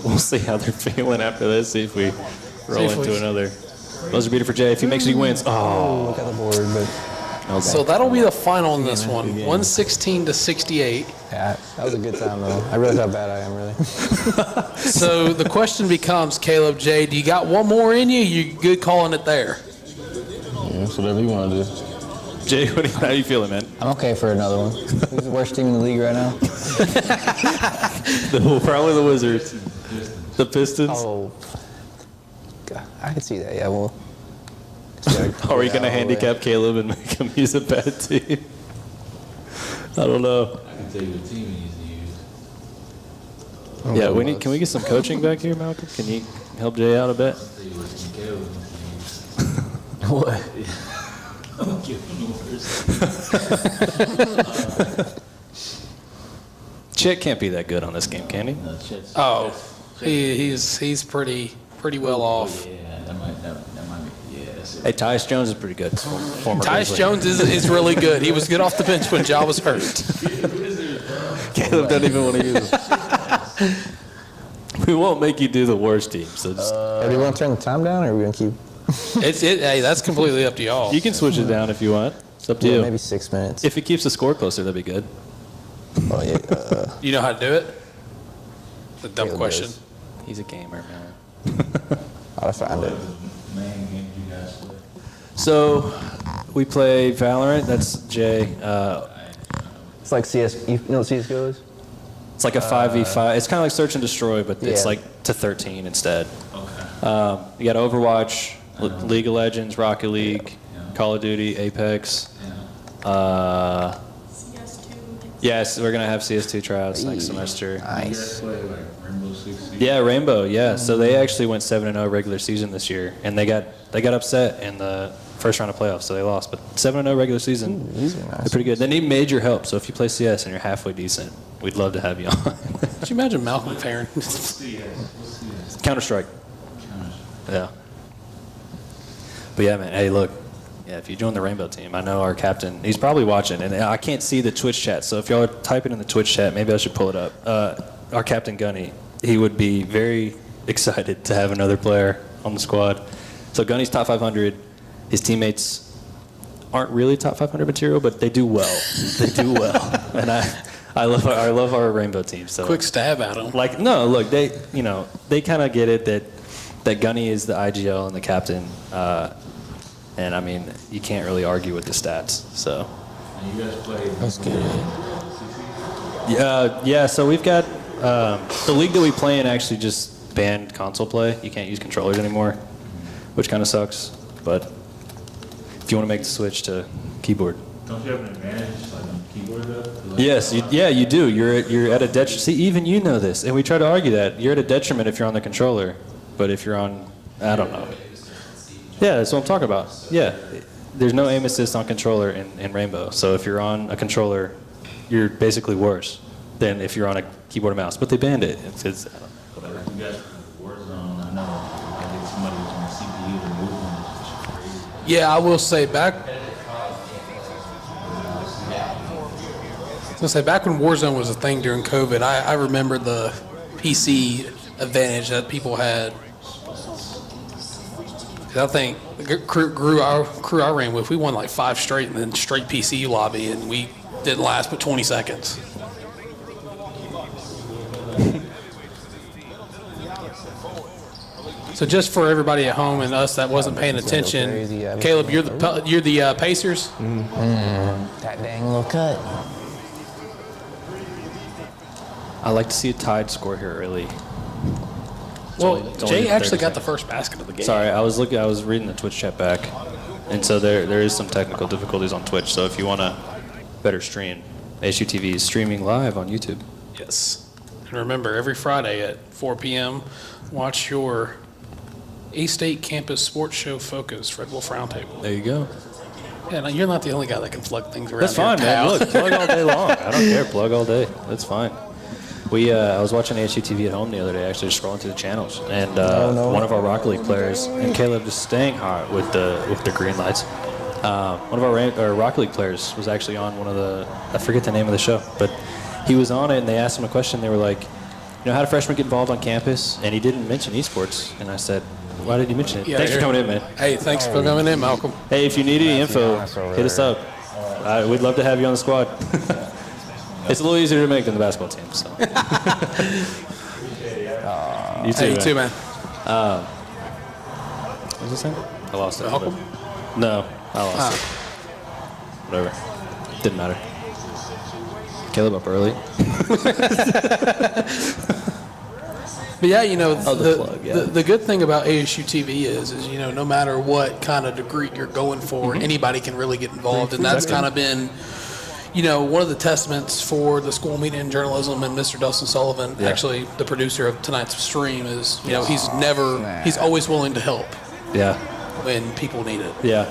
We'll see how they're feeling after this. See if we roll into another. Buzzer beater for Jay. If he makes it, he wins. Oh, Look at the board, but okay. So that'll be the final in this one. 116-68. yeah, that was a good time though. I realize how bad I am, really. So the question becomes, Caleb, Jay, do you got one more in you? You good calling it there? Yeah, that's whatever you want to do. Jay, how you feeling, man? I'm okay for another one. Who's the worst team in the league right now? Probably the Wizards. The Pistons. Oh, God, I can see that. Yeah, well. Are we going to handicap Caleb and make him use a bad team? I don't know. I can tell you what team he needs to use. Yeah, can we get some coaching back here, Malcolm? Can you help Jay out a bit? I'll tell you what team Caleb needs to use. What? I'm giving the worst. Chet can't be that good on this game, can he? No, Chet's- Oh, he's pretty well off. Yeah, that might be. Yeah, that's it. Hey, Tyus Jones is pretty good. Former Tyus Grizzly. Jones is really good. He was good off the bench when Ja was hurt. Caleb doesn't even want to use him. We won't make you do the worst team. So just, Hey, do you want to turn the time down, or are we gonna keep? Hey, that's completely up to y'all. you can switch it down if you want. It's up to you. Maybe 6 minutes. If it keeps the score closer, that'd be good. Oh yeah. You know how to do it? It's a dumb Caleb question. does. He's a gamer, man. I'll find it. Main game you guys play. So we play Valorant. That's Jay. It's like CS. You know what CS:GO is? It's like a 5v5. It's kind of like Search and Destroy, but it's Yeah. like to 13 instead. Okay. You got Overwatch, League of Legends, Rocket League, Call of Duty, Apex. Yes, we're gonna have CS2 tryouts next semester. You guys Nice. play like Rainbow Six Siege? Yeah, Rainbow. Yeah, so they actually went 7-0 regular season this year, and they got upset in the first round of playoffs, so they lost. But 7-0 regular season, These are nice. they're pretty good. They need major help. So if you play CS and you're halfway decent, we'd love to have you on. Could you imagine Malcolm Farron? Counter Strike. Yeah. But yeah, man. Hey, look. Yeah, if you join the Rainbow team, I know our captain. He's probably watching, and I can't see the Twitch chat. So if y'all are typing in the Twitch chat, maybe I should pull it up. Our captain Gunny, he would be very excited to have another player on the squad. So Gunny's top 500. His teammates aren't really top 500 material, but they do well. They do well, and I love our Rainbow team. So Quick stab at him. like no, look, they kind of get it that Gunny is the IGL and the captain. And I mean, you can't really argue with the stats. So, And you guys play. That's good. yeah. So we've got the league that we play in actually just banned console play. You can't use controllers anymore, which kind of sucks. But if you want to make the switch to keyboard, Don't you have an advantage like on the keyboard though? Like, yes, you do. You're at a detriment. See, even you know this, and we try to argue that you're at a detriment if you're on the controller, but if you're on, I don't know. Yeah, that's what I'm talking about. Yeah, there's no aim assist on controller in Rainbow. So if you're on a controller, you're basically worse than if you're on a keyboard and mouse. But they banned it. It's I don't know, whatever. You guys play Warzone. I know. I think somebody was on the CPU. The movement is just crazy. Yeah, I will say back when Warzone was a thing during COVID, I remember the PC advantage that people had. 'Cause I think the crew I ran with, we won like 5 straight and then straight PC lobby, and we didn't last but 20 seconds. So just for everybody at home and us that wasn't paying attention, crazy, yeah. Caleb, you're the Pacers. That dang little cut. I like to see a tied score here early. Well, it's only Jay actually 30 got the seconds. first basket of the game. Sorry, I was reading the Twitch chat back, and so there is some technical difficulties on Twitch. So if you want a better stream, ASU-TV is streaming live on YouTube. Yes. And remember, every Friday at 4 p.m., watch your A-State Campus Sports Show Focus, Red Wolf Roundtable. There you go. Yeah, no, you're not the only guy that can plug things around. That's here, fine, man. pal. Look, plug all day long. I don't care. Plug all day. That's fine. I was watching ASU-TV at home the other day, actually just scrolling through the channels, and one of our Rocket League players, and Caleb just staying hot with the green lights. One of our Rocket League players was actually on one of the, I forget the name of the show, but he was on it, and they asked him a question. They were like, how do freshmen get involved on campus? And he didn't mention esports, and I said, why did you mention it? Yeah, Thanks for coming in, man. Hey, thanks for coming in, Malcolm. Hey, if you need any info, hit us up. We'd love to have you on the squad. It's a little easier to make than the basketball team. So. You too, Hey, you too, man. What was I saying? I lost it. Malcolm? No, I lost it. Whatever. Didn't matter. Caleb up early. But yeah, the good thing about ASU-TV is no matter what kind of degree you're going for, anybody can really get involved, and that's kind of been, one of the testaments for the School of Media and Journalism and Mr. Dustin Sullivan, actually the producer of tonight's stream, is he's always willing to help. Yeah. when people need it. Yeah.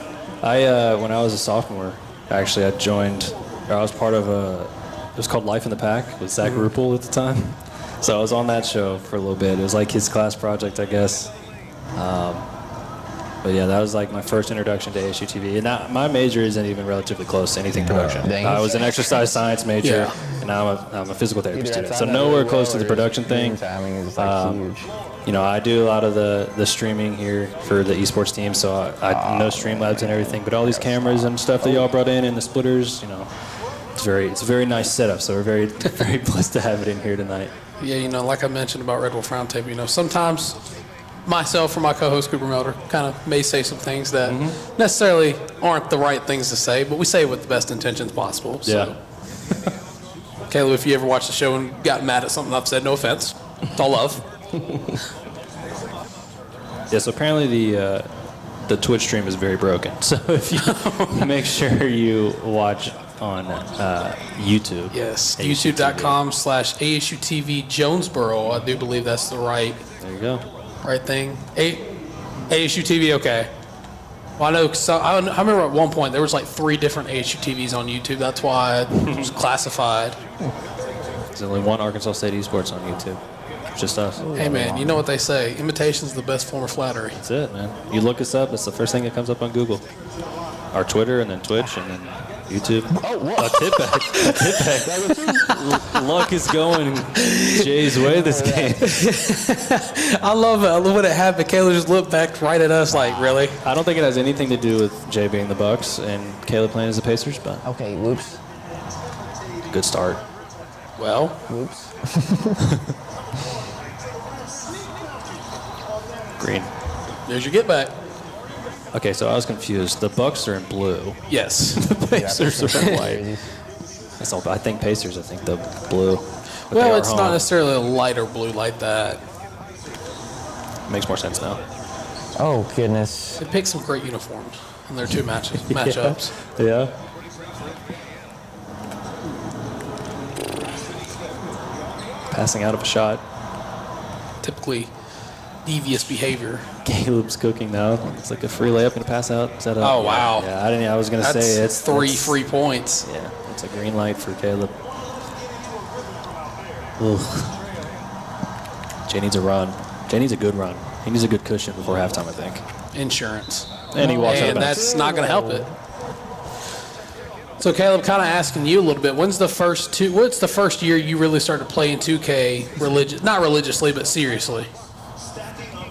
When I was a sophomore, actually, I was part of it was called Life in the Pack with Zach Ruppel at the time. So I was on that show for a little bit. It was like his class project, I guess. But yeah, that was like my first introduction to ASU-TV. And my major isn't even relatively close to anything production. I was an exercise science major, and now I'm a physical therapy student. So nowhere close to the production thing. Timing is like huge. I do a lot of the streaming here for the eSports team, so I know Streamlabs and everything. But all these cameras and stuff that y'all brought in and the splitters, it's a very nice setup. So we're very very blessed to have it in here tonight. Yeah, like I mentioned about Red Wolf Roundtable, sometimes myself or my co-host Cooper Melder kind of may say some things that necessarily aren't the right things to say, but we say it with the best intentions possible. So. Yeah. Caleb, if you ever watched the show and got mad at something I've said, no offense. It's all love. Yeah, so apparently the Twitch stream is very broken. So if you make sure you watch on YouTube. Yes, youtube.com/ASU-TV Jonesboro. I do believe that's the right thing. ASU-TV, okay. Well, I know. So I remember at one point there was like 3 different ASU-TVs on YouTube. That's why it was classified. There's only one Arkansas State eSports on YouTube. Just us. Hey man, you know what they say? Imitation's the best form of flattery. That's it, man. You look us up, it's the first thing that comes up on Google. Our Twitter, and then Twitch, and then YouTube. Oh, what? Tip back. Luck is going Jay's way this game. I love it. I love when it happened. Caleb just looked back right at us like, really? I don't think it has anything to do with Jay being the Bucks and Caleb playing as the Pacers, but Okay, whoops. good start. Well, Whoops. Green. there's your get back. Okay, so I was confused. The Bucks are in blue. Yes. The Pacers are in white. That's all. I think Pacers. I think the blue. But Well, it's not necessarily a lighter blue like that. Makes more sense now. Oh, goodness. They picked some great uniforms in their 2 matchups. Yeah. Passing out of a shot. Typically devious behavior. Caleb's cooking now. It's like a free layup and a pass out. Is that Oh, wow. Yeah, I was going to say it's 3 free points. Yeah, it's a green light for Caleb. Ugh. Jay needs a run. Jay needs a good run. He needs a good cushion before halftime, I think. Insurance. And he walks out of And bounds. that's not going to help it. So Caleb, kind of asking you a little bit. What's the first year you really started playing 2K not religiously, but seriously?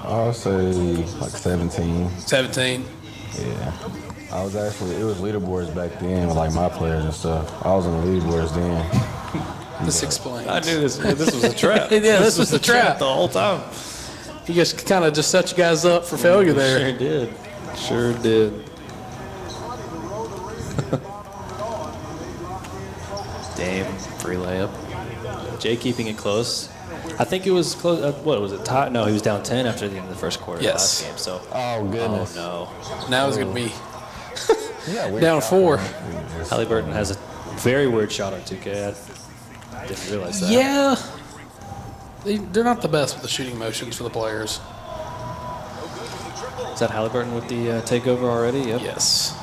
I'll say like 17. 17. Yeah. It was leaderboards back then with like my players and stuff. I was on the leaderboards then. This explains. I knew this was a trap. Yeah, this was the trap the whole time. He just kind of set you guys up for failure there. Sure did. Sure did. Dame, free layup. Jay keeping it close. I think it was close. What was it? Tie? No, he was down 10 after the end of the first quarter of the last game. So. Oh, goodness. Oh no. Now it's going to be down 4. Halliburton has a very weird shot on 2K. I didn't realize that. Yeah. They're not the best with the shooting motions for the players. Is that Halliburton with the takeover already? Yep. Yes.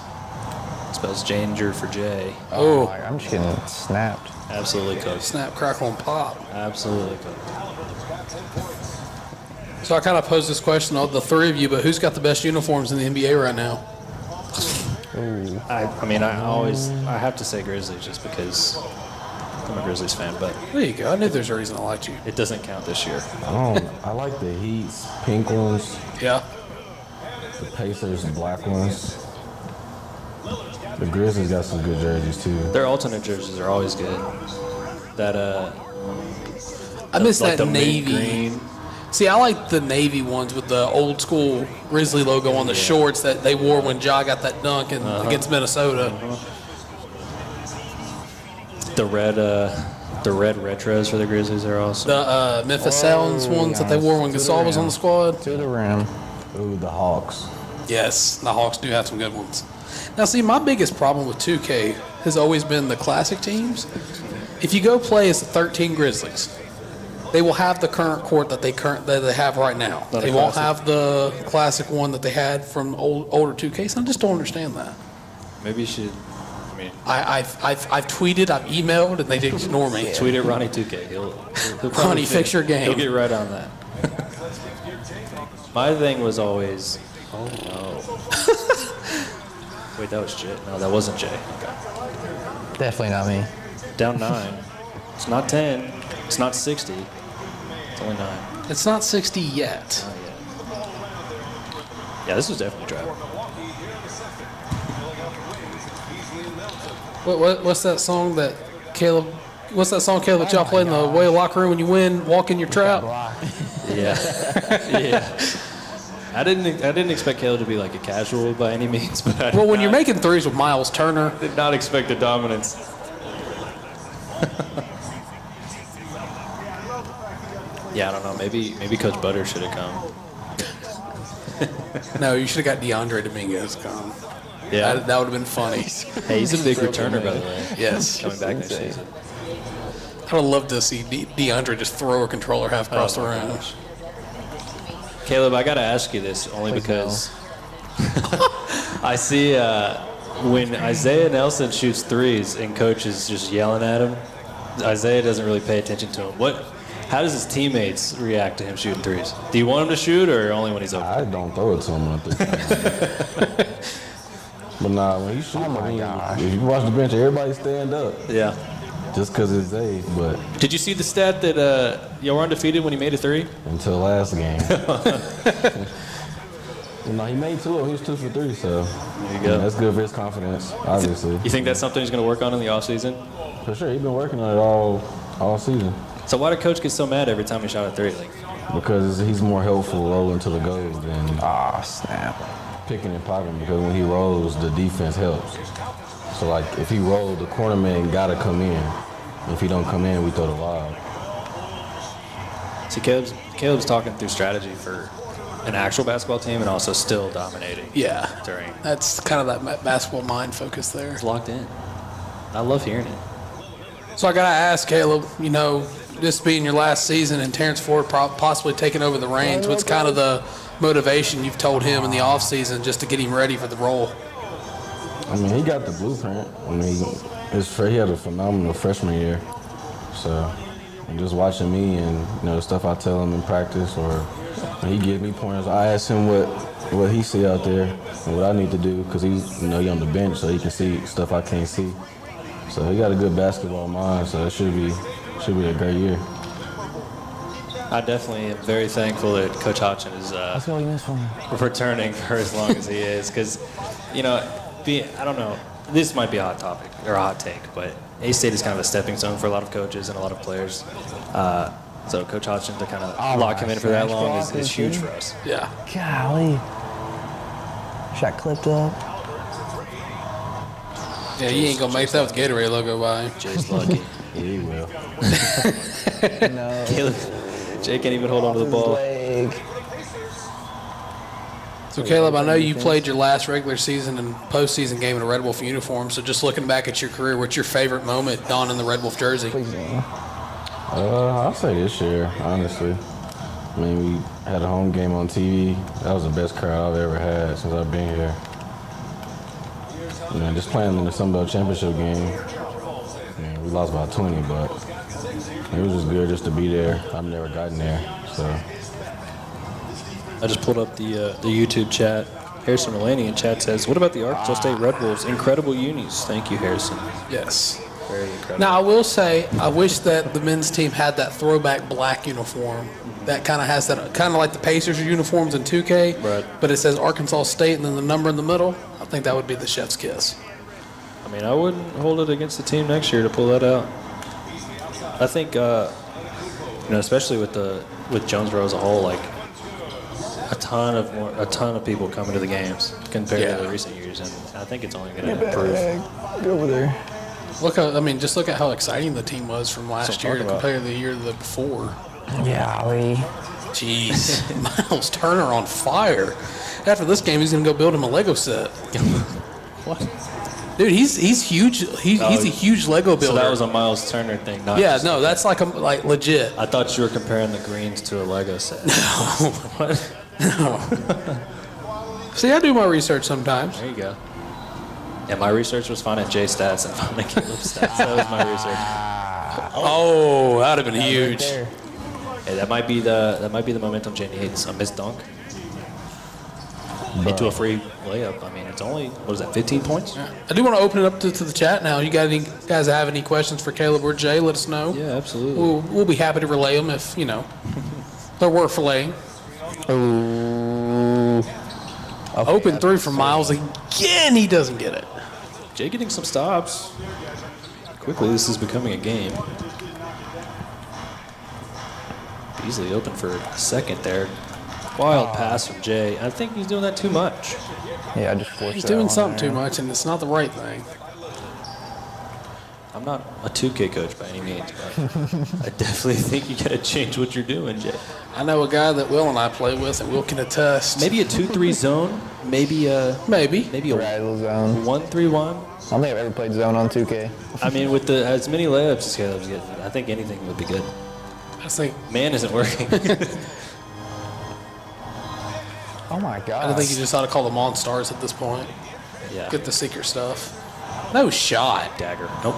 Spells danger for Jay. Oh. I'm just getting snapped. Absolutely cooked. Snap, crackle, and pop. Absolutely cooked. So I kind of posed this question to the 3 of you, but who's got the best uniforms in the NBA right now? I have to say Grizzlies just because I'm a Grizzlies fan, but There you go. I knew there's a reason I liked you. it doesn't count this year. I like the Heat's pink ones, Yeah. the Pacers, the black ones. The Grizzlies got some good jerseys too. Their alternate jerseys are always good. That I miss like that the navy. mint green. See, I like the navy ones with the old school Grizzly logo on the shorts that they wore when Ja got that dunk against Minnesota. The red retros for the Grizzlies are awesome. The Memphis Sounds ones that they wore when Gasol was on the squad. To the rim. Ooh, the Hawks. Yes, the Hawks do have some good ones. Now, see, my biggest problem with 2K has always been the classic teams. If you go play as the 13 Grizzlies, They will have the current court that they have right now. Not a They won't classic. have the classic one that they had from older 2Ks. I just don't understand that. Maybe you should. I mean, I've tweeted, I've emailed, and they did ignore me. tweet at Ronnie 2K. He'll probably Ronnie, fix your game. He'll get right on that. My thing was always, oh no. Wait, that was Jay. No, that wasn't Jay. Definitely not me. Down 9. It's not 10. It's not 60. It's only 9. It's not 60 yet. Not yet. Yeah, this was definitely dry. What's that song that Caleb? What's that song, Caleb, that y'all play in the way locker room when you win? Walk in your trap. Yeah. Yeah. I didn't expect Caleb to be like a casual by any means, but I Well, when you're making threes with Miles Turner, did not expect the dominance. Yeah, I don't know. Maybe Coach Butter should have come. no, you should have got DeAndre Dominguez come. Yeah. That would have been funny. Hey, he's a big returner, by the way. Yes. Coming back next season. I would love to see DeAndre just throw a controller half across the room. Caleb, I got to ask you this only because I see when Isaiah Nelson shoots threes and coach is just yelling at him, Isaiah doesn't really pay attention to him. How does his teammates react to him shooting threes? Do you want him to shoot or only when he's open? I don't throw it to him at this time. But nah, when he shoot, if you watch the bench, everybody stand up. Yeah. Just because it's Zay, but Did you see the stat that y'all were undefeated when he made a three? until last game. No, he made 2 of them. He was 2 for 3, so There you go. that's good for his confidence, obviously. You think that's something he's going to work on in the offseason? For sure, he's been working on it all season. So why did coach get so mad every time he shot a three? Like, Because he's more helpful rolling to the goal than Snap. picking and popping. Because when he rolls, the defense helps. So like if he rolled, the corner man gotta come in. If he don't come in, we throw the lob. see, Caleb's talking through strategy for an actual basketball team and also still dominating. Yeah. During. That's kind of that basketball mind focus there. It's locked in. I love hearing it. So I got to ask, Caleb, this being your last season and Terrence Ford possibly taking over the reins, what's kind of the motivation you've told him in the offseason just to get him ready for the role? I mean, he got the blueprint. I mean, he had a phenomenal freshman year. So, and just watching me and the stuff I tell him in practice, or when he gives me pointers, I ask him what he see out there and what I need to do, because he's he on the bench, so he can see stuff I can't see. So he got a good basketball mind. So it should be a great year. I definitely am very thankful that Coach Hodgson is returning for as long as he is, because, I don't know, this might be a hot topic or a hot take, but A-State is kind of a stepping stone for a lot of coaches and a lot of players. So Coach Hodgson to kind of lock him in for that long is huge for us. Yeah. Golly. Shot clipped up. Yeah, you ain't going to make that with Gatorade logo by him. Jay's lucky. Yeah, he will. No. Caleb, Jay can't even hold on to the ball. Leg. So, Caleb, I know you played your last regular season and postseason game in a Red Wolf uniform. So, just looking back at your career, what's your favorite moment donning the Red Wolf jersey? I'll say this year, honestly. I mean, we had a home game on TV. That was the best crowd I've ever had since I've been here. Just playing in the Sun Belt Championship game. We lost by 20, but it was just good just to be there. I've never gotten there, so. I just pulled up the YouTube chat. Harrison Mulaney in chat says, what about the Arkansas State Red Wolves? Incredible unis. Thank you, Harrison. Yes. Very incredible. Now, I will say, I wish that the men's team had that throwback black uniform that kind of has that, kind of like the Pacers uniforms in 2K, Right. but it says Arkansas State and then the number in the middle. I think that would be the chef's kiss. I mean, I wouldn't hold it against the team next year to pull that out. I think, especially with Jonesboro as a whole, like a ton of people coming to the games compared to the recent years, and I think it's only going to improve. Go over there. Just look at how exciting the team was from last year compared to the year before. Yeah, Jeez, Miles Turner on fire. After this game, he's going to go build him a Lego set. What? Dude, he's huge. He's a huge Lego builder. So that was a Miles Turner thing, not yeah, just no, that's like legit. I thought you were comparing the greens to a Lego set. What? See, I do my research sometimes. There you go. Yeah, my research was finding Jay stats and finding Caleb's stats. That was my research. Oh, that would have been huge. Right there. Hey, that might be the momentum Jay needs. A missed dunk into a free layup. I mean, it's only, what is that, 15 points? Yeah. I do want to open it up to the chat now. You guys have any questions for Caleb or Jay? Let us know. Yeah, absolutely. We'll be happy to relay them if they're worth relaying. Open three from Miles again. He doesn't get it. Jay getting some stops. Quickly, this is becoming a game. Easily open for a second there. Wild pass from Jay. I think he's doing that too much. Yeah, I just forced He's that doing one something there. too much, and it's not the right thing. I'm not a 2K coach by any means, but I definitely think you got to change what you're doing, Jay. I know a guy that Will and I play with, and Will can attest. Maybe a 2-3 zone. Maybe a Maybe. a Rattle zone. 1-3-1. I don't think I've ever played zone on 2K. I mean, with as many layups as Caleb's getting, I think anything would be good. I think. Man isn't working. Oh my god. I don't think you just ought to call them Monstars at this point. Yeah. Get the secret stuff. No shot. Dagger. Nope.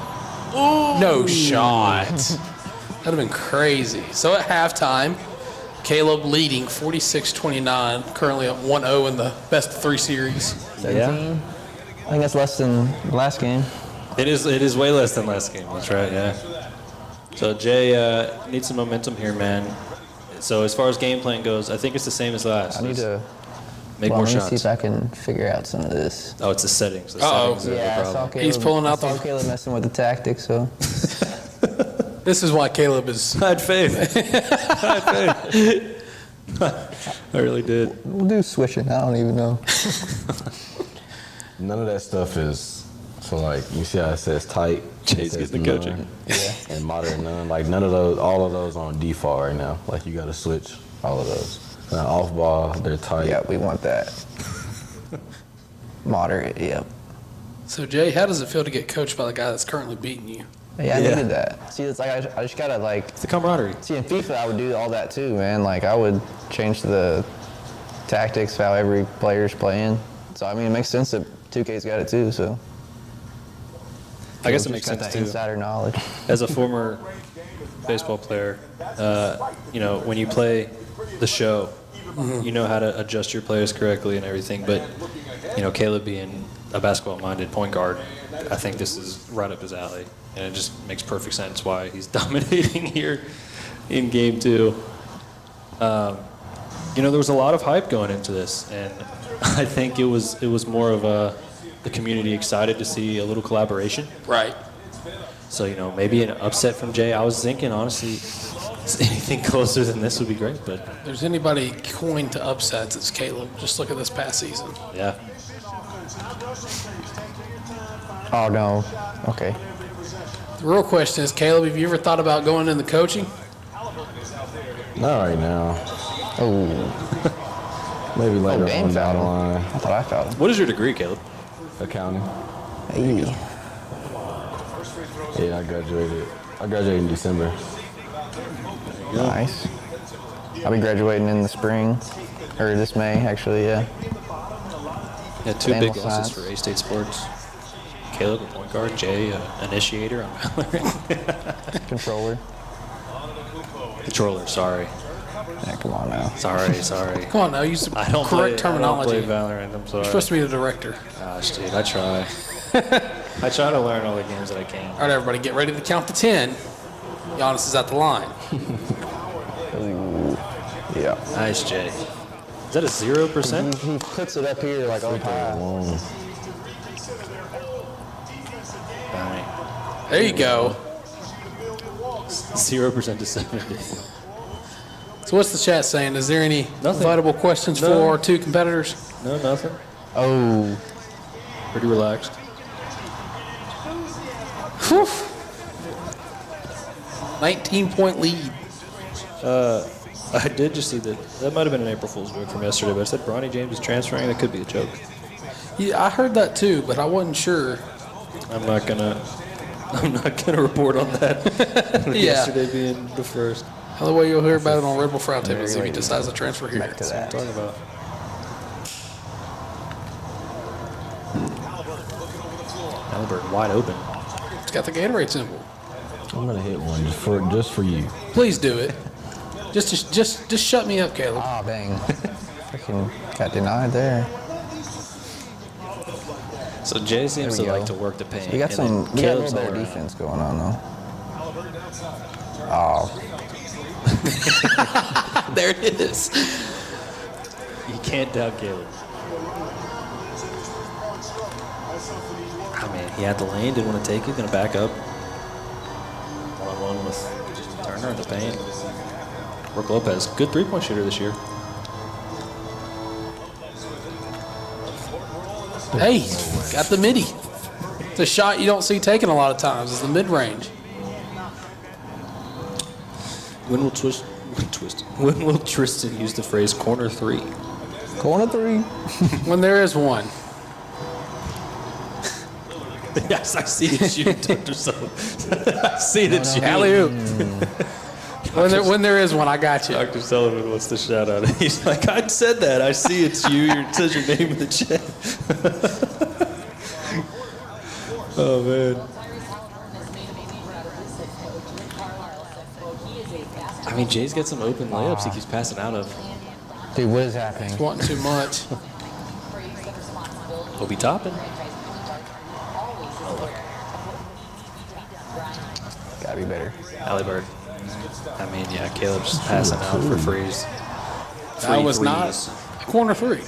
No shot. That'd have been crazy. So at halftime, Caleb leading 46-29, currently at 1-0 in the best of 3 series. 17? I think that's less than the last game. It is way less than last game. That's right, yeah. So Jay needs some momentum here, man. So as far as game plan goes, I think it's the same as last. I need to make more let me shots. see if I can figure out some of this. Oh, it's the settings. The Uh-oh. settings are the Yeah, I saw problem. Caleb. He's pulling out I saw the- Caleb messing with the tactics, so. This is why Caleb is. I had faith. I had faith. I really did. We'll do switching. I don't even know. None of that stuff is, so like, you see how it says tight? Jay's It says getting the coaching. none, and moderate none. Like, none of those, all of those are on default right now. Like, you got to switch all of those. Now, off ball, they're tight. Yeah, we want that. Moderate, yep. So, Jay, how does it feel to get coached by the guy that's currently beating you? Yeah, I Yeah. needed that. See, it's like I just gotta like. It's the camaraderie. See, in FIFA, I would do all that too, man. Like, I would change the tactics, how every player's playing. So, I mean, it makes sense that 2K's got it too, so. I guess Just it makes got sense that too. insider knowledge. As a former baseball player, when you play the show, you know how to adjust your players correctly and everything. But, Caleb being a basketball-minded point guard, I think this is right up his alley. And it just makes perfect sense why he's dominating here in game 2. There was a lot of hype going into this, and I think it was more of the community excited to see a little collaboration. Right. So, maybe an upset from Jay. I was thinking, honestly, anything closer than this would be great, but If there's anybody coined to upsets, it's Caleb. Just look at this past season. yeah. Oh, no. Okay. The real question is, Caleb, have you ever thought about going into coaching? Not right now. Oh, Maybe later game on down the foul. line. I thought I fouled him. What is your degree, Caleb? Accounting. Hey. Yeah, I graduated. I graduated in December. Nice. I'll be graduating in the spring, or this May, actually, yeah. Yeah, 2 big Animal losses science. for A-State sports. Caleb, a point guard. Jay, initiator on Valorant. Controller. Controller, sorry. Yeah, come on now. Sorry. Come on now, use the I don't correct terminology. I don't play Valorant, I'm sorry. You're supposed to be the director. Gosh, dude, I try. I try to learn all the games that I can. All right, everybody, get ready to count to 10. Giannis is at the line. Ooh. Yeah. Nice, Jay. Is that a 0%? He puts it up here like on high. All right. There you go. 0% to 70. So what's the chat saying? Is there any Nothing. viable questions No. for our 2 competitors? No, nothing. Oh. Pretty relaxed. Whew. 19-point lead. I did just see that might have been an April Fool's joke from yesterday, but I said Bronny James is transferring. That could be a joke. Yeah, I heard that too, but I wasn't sure. I'm not gonna report on that. With Yeah. Yesterday being the first. Other way you'll hear about it on Red Bull Roundtable if he decides to transfer here. Back to that. Talking about. Halliburton wide open. It's got the Gatorade symbol. I'm gonna hit one just for you. Please do it. Just shut me up, Caleb. Ah, dang. Freaking got denied there. So Jay seems to There we like go. to work the paint. We got and some. then We got a Caleb's little all better around. defense going on though. Oh, There it is. You can't doubt Caleb. Oh man, he had the lane, didn't want to take it, gonna back up. One-on-one with Turner in the paint. Brooke Lopez, good three-point shooter this year. Hey, got the midi. It's a shot you don't see taken a lot of times. It's the mid-range. When will Tristan use the phrase corner three? corner three. When there is one. Yes, I see it you, Dr. Sullivan. I see it you. Alley-oop. When there is one, I got you. Dr. Sullivan wants the shout out. He's like, I said that. I see it's you. It says your name in the chat. Oh, man. I mean, Jay's got some open layups he keeps passing out of. Dude, what is happening? Wanting too much. He'll be topping. Gotta be better. Halliburton. I mean, yeah, Caleb's just passing out for freeze. That was not corner three.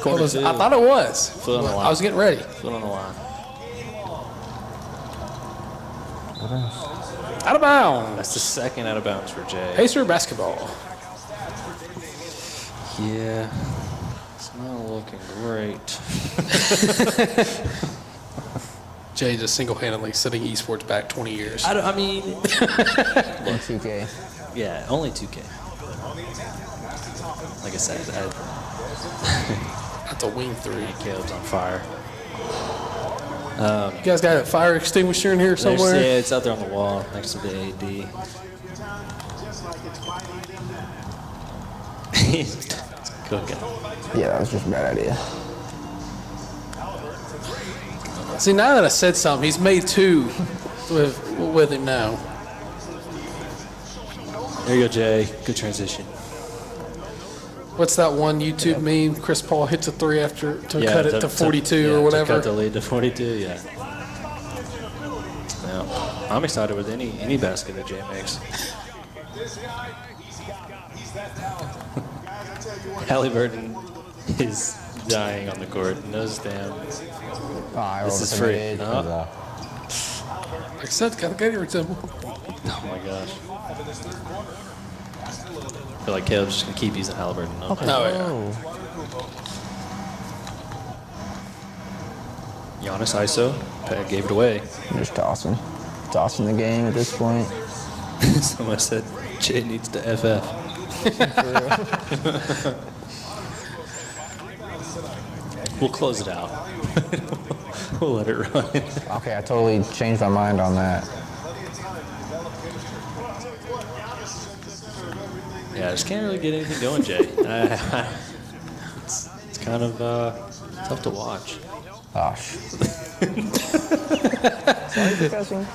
Corner I thought it was. Foot on the line. I was getting ready. Foot on the line. Out of bounds. That's the second out of bounds for Jay. Pacer basketball. Yeah, it's not looking great. Jay just single-handedly setting eSports back 20 years. I mean, In 2K. yeah, only 2K. Like I said, That's a wing three. Caleb's on fire. You guys got a fire extinguisher in here somewhere? Yeah, it's out there on the wall next to the AD. He's cooking. Yeah, that was just a bad idea. See, now that I said something, he's made two with him now. There you go, Jay. Good transition. What's that one YouTube meme? Chris Paul hits a three after to cut it to 42 yeah, or whatever. To cut the lead to 42, yeah. Now, I'm excited with any basket that Jay makes. Halliburton is dying on the court. Nose down. This is free. Oh. Like I said, got the Gatorade symbol. Oh my gosh. I feel like Caleb's just going to keep using Halliburton. Okay. Oh, yeah. Giannis ISO. Pat gave it away. Just tossing the game at this point. Someone said Jay needs to FF. We'll close it out. We'll let it run. Okay, I totally changed my mind on that. Yeah, I just can't really get anything going, Jay. It's kind of tough to watch. Gosh. Sorry for cussing.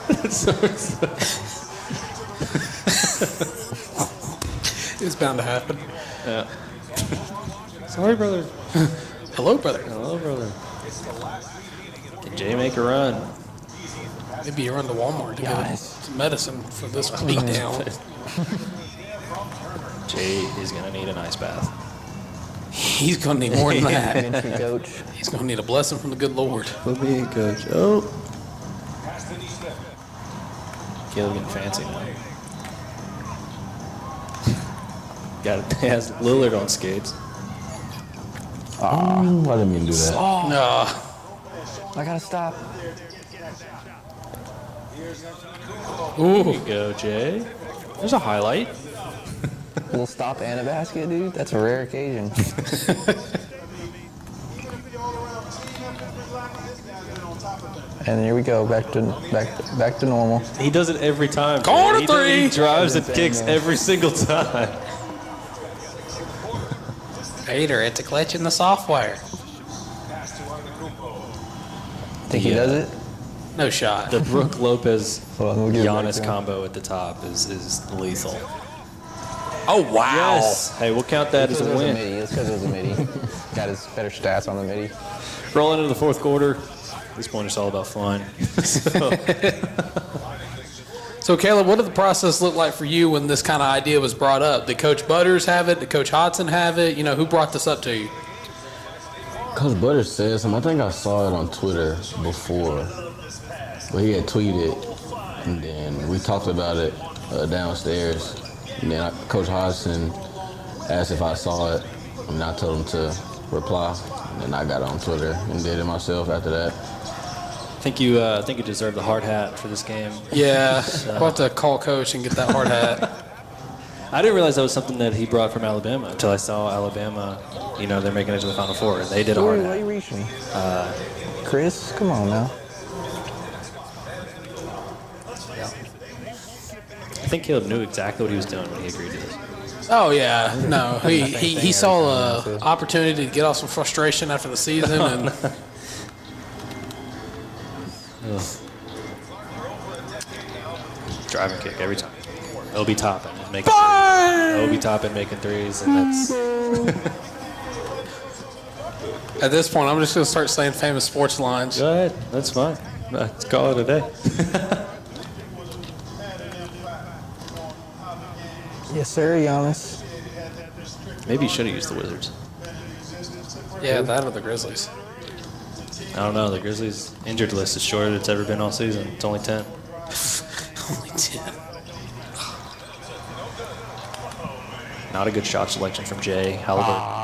It's bound to happen. Yeah. Sorry, brother. Hello, brother. Hello, brother. Can Jay make a run? Maybe you run to Walmart to get some medicine for this beat down. Jay is going to need an ice bath. He's going to need more than that. Entry coach. He's going to need a blessing from the good Lord. Put me in, coach. Oh. Caleb getting fancy now. Got it. Has Lillard on skates. I didn't mean to do that. No. I gotta stop. There you go, Jay. There's a highlight. A little stop and a basket, dude. That's a rare occasion. And here we go, back to normal. He does it every time. Corner three. He drives and kicks every single time. Peter, it's a glitch in the software. Think he does it? No shot. The Brook Lopez Hold on, we'll get it back Giannis down. combo at the top is lethal. Oh, wow. Yes. Hey, we'll count that as a win. It's because it was a midi. Got his better stats on the midi. Rolling into the fourth quarter. At this point, it's all about fun. So, Caleb, what did the process look like for you when this kind of idea was brought up? Did Coach Butters have it? Did Coach Hodson have it? You know, who brought this up to you? Coach Butters said something. I think I saw it on Twitter before, but he had tweeted, and then we talked about it downstairs. And then Coach Hodson asked if I saw it, and I told him to reply. And then I got on Twitter and did it myself after that. I think you deserve the hard hat for this game. Yeah, we'll have to call Coach and get that hard hat. I didn't realize that was something that he brought from Alabama until I saw Alabama. You know, they're making it to the Final Four, and they did a hard Why hat. you reach me? Chris, come on now. I think Caleb knew exactly what he was doing when he agreed to this. Oh, yeah. No, he saw an opportunity to get off some frustration after the season. And Driving kick every time. Obi Toppin making threes. Obi Toppin making threes, and that's at this point, I'm just going to start saying famous sports lines. go ahead. That's fine. Let's call it a day. Yes, sir, Giannis. Maybe you should have used the Wizards. Yeah, that or the Grizzlies. I don't know. The Grizzlies' injured list is shorter than it's ever been all season. It's only 10. Only 10. Not a good shot selection from Jay Halliburton.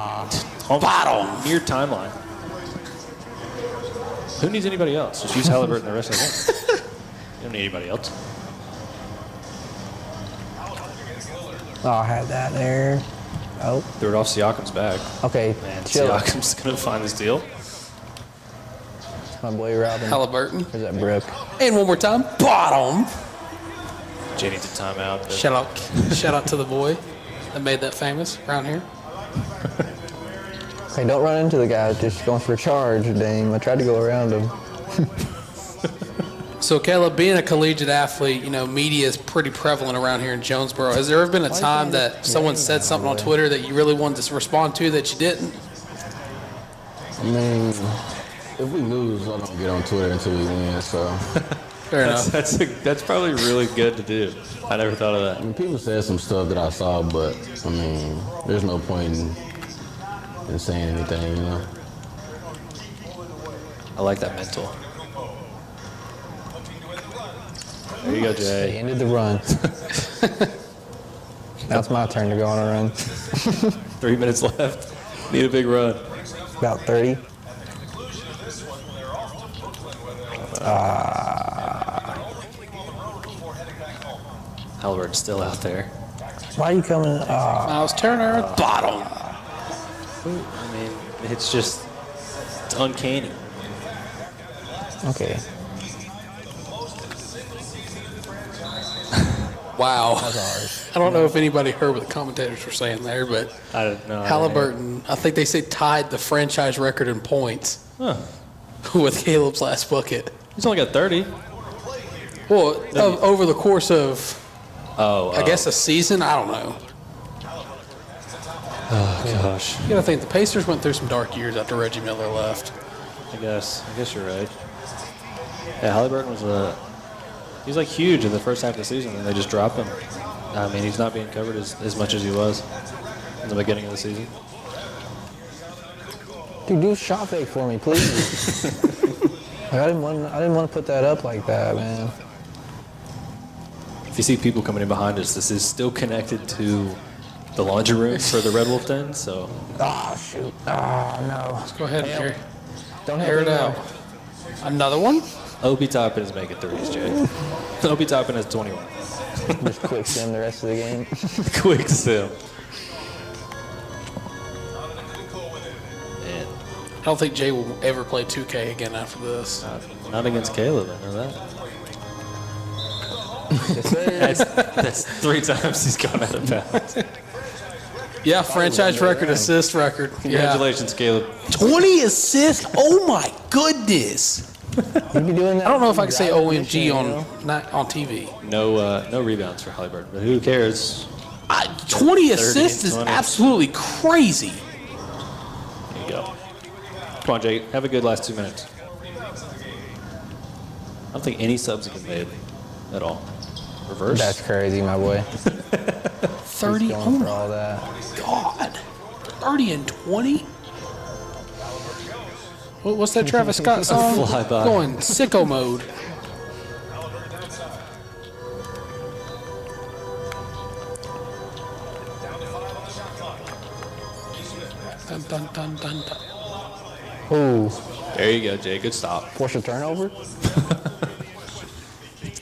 Bottom. Near timeline. Who needs anybody else? Just use Halliburton the rest of the game. You don't need anybody else. Oh, I had that there. Oh, Threw it off Siakam's back. okay. Man, Chill. Siakam's going to find this deal. My boy Robin. Halliburton. Where's that Brooke? And one more time. Bottom. Jay needs a timeout. but- Shout out to the boy that made that famous around here. Hey, don't run into the guy just going for a charge, Dame. I tried to go around him. So, Caleb, being a collegiate athlete, you know, media is pretty prevalent around here in Jonesboro. Has there ever been a time that someone said something on Twitter that you really wanted to respond to that you didn't? I mean, if we lose, I don't get on Twitter until we win. So, Fair enough. That's probably really good to do. I never thought of I that. mean, people said some stuff that I saw, but I mean, there's no point in saying anything, you know. I like that mental. There you go, They Jay. ended the run. Now it's my turn to go on a run. 3 minutes left. Need a big run. About 30. Halliburton's still out there. Why are you coming? Miles Turner, bottom. I mean, it's just it's uncanny. Okay. Wow. That's ours. I don't know if anybody heard what the commentators were saying there, but I don't know. Halliburton, I think they said tied the franchise record in points Huh. with Caleb's last bucket. He's only got 30. Well, over the course of, Oh, I guess, a season, I don't know. Oh, gosh. You got to think the Pacers went through some dark years after Reggie Miller left. I guess you're right. Yeah, Halliburton he was like huge in the first half of the season, and they just dropped him. I mean, he's not being covered as much as he was in the beginning of the season. Dude, do a shot fake for me, please. Like, I didn't want to put that up like that, man. If you see people coming in behind us, this is still connected to the laundry room for the Red Wolf Den, so Oh, shoot. Oh, no. Go ahead, Jerry. Don't Air it out. Another one? Obi Toppin is making threes, Jay. Obi Toppin has 21. Just quick sim the rest of the game. Quick sim. Man. don't think Jay will ever play 2K again after this. Not against Caleb, I know that. That's 3 times he's gone out of bounds. Yeah, franchise record, assist record. Congratulations, Caleb. 20 assists? Oh my goodness. You'd be doing that. I don't know if I can say OMG you on know? not on TV. No rebounds for Halliburton, but who cares? 20 assists is 20. absolutely crazy. There you go. Come on, Jay. Have a good last 2 minutes. I don't think any subs have been made at all. Reverse. That's crazy, my boy. 30. Going Oh for my all that. God. 30 and 20? What's that Travis Scott song? Fly by. Going sicko mode. Dun, dun, dun, dun, dun. Ooh, There you go, Jay. Good stop. force a turnover?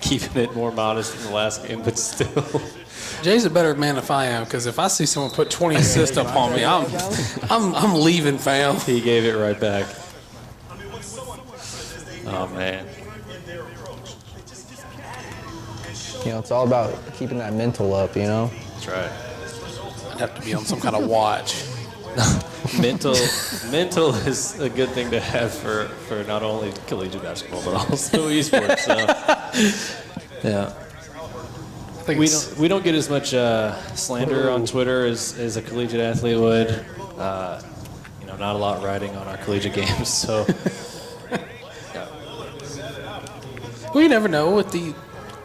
Keeping it more modest in the last game, but still. Jay's a better man if I am, because if I see someone put 20 assists up on me, I'm leaving, fam. He gave it right back. Oh, man. You know, it's all about keeping that mental up, you know? That's right. I'd have to be on some kind of watch. Mental is a good thing to have for not only collegiate basketball, but also eSports. So, yeah. I think We don't get as much slander on Twitter as a collegiate athlete would. You know, not a lot riding on our collegiate games. So, well, you never know with the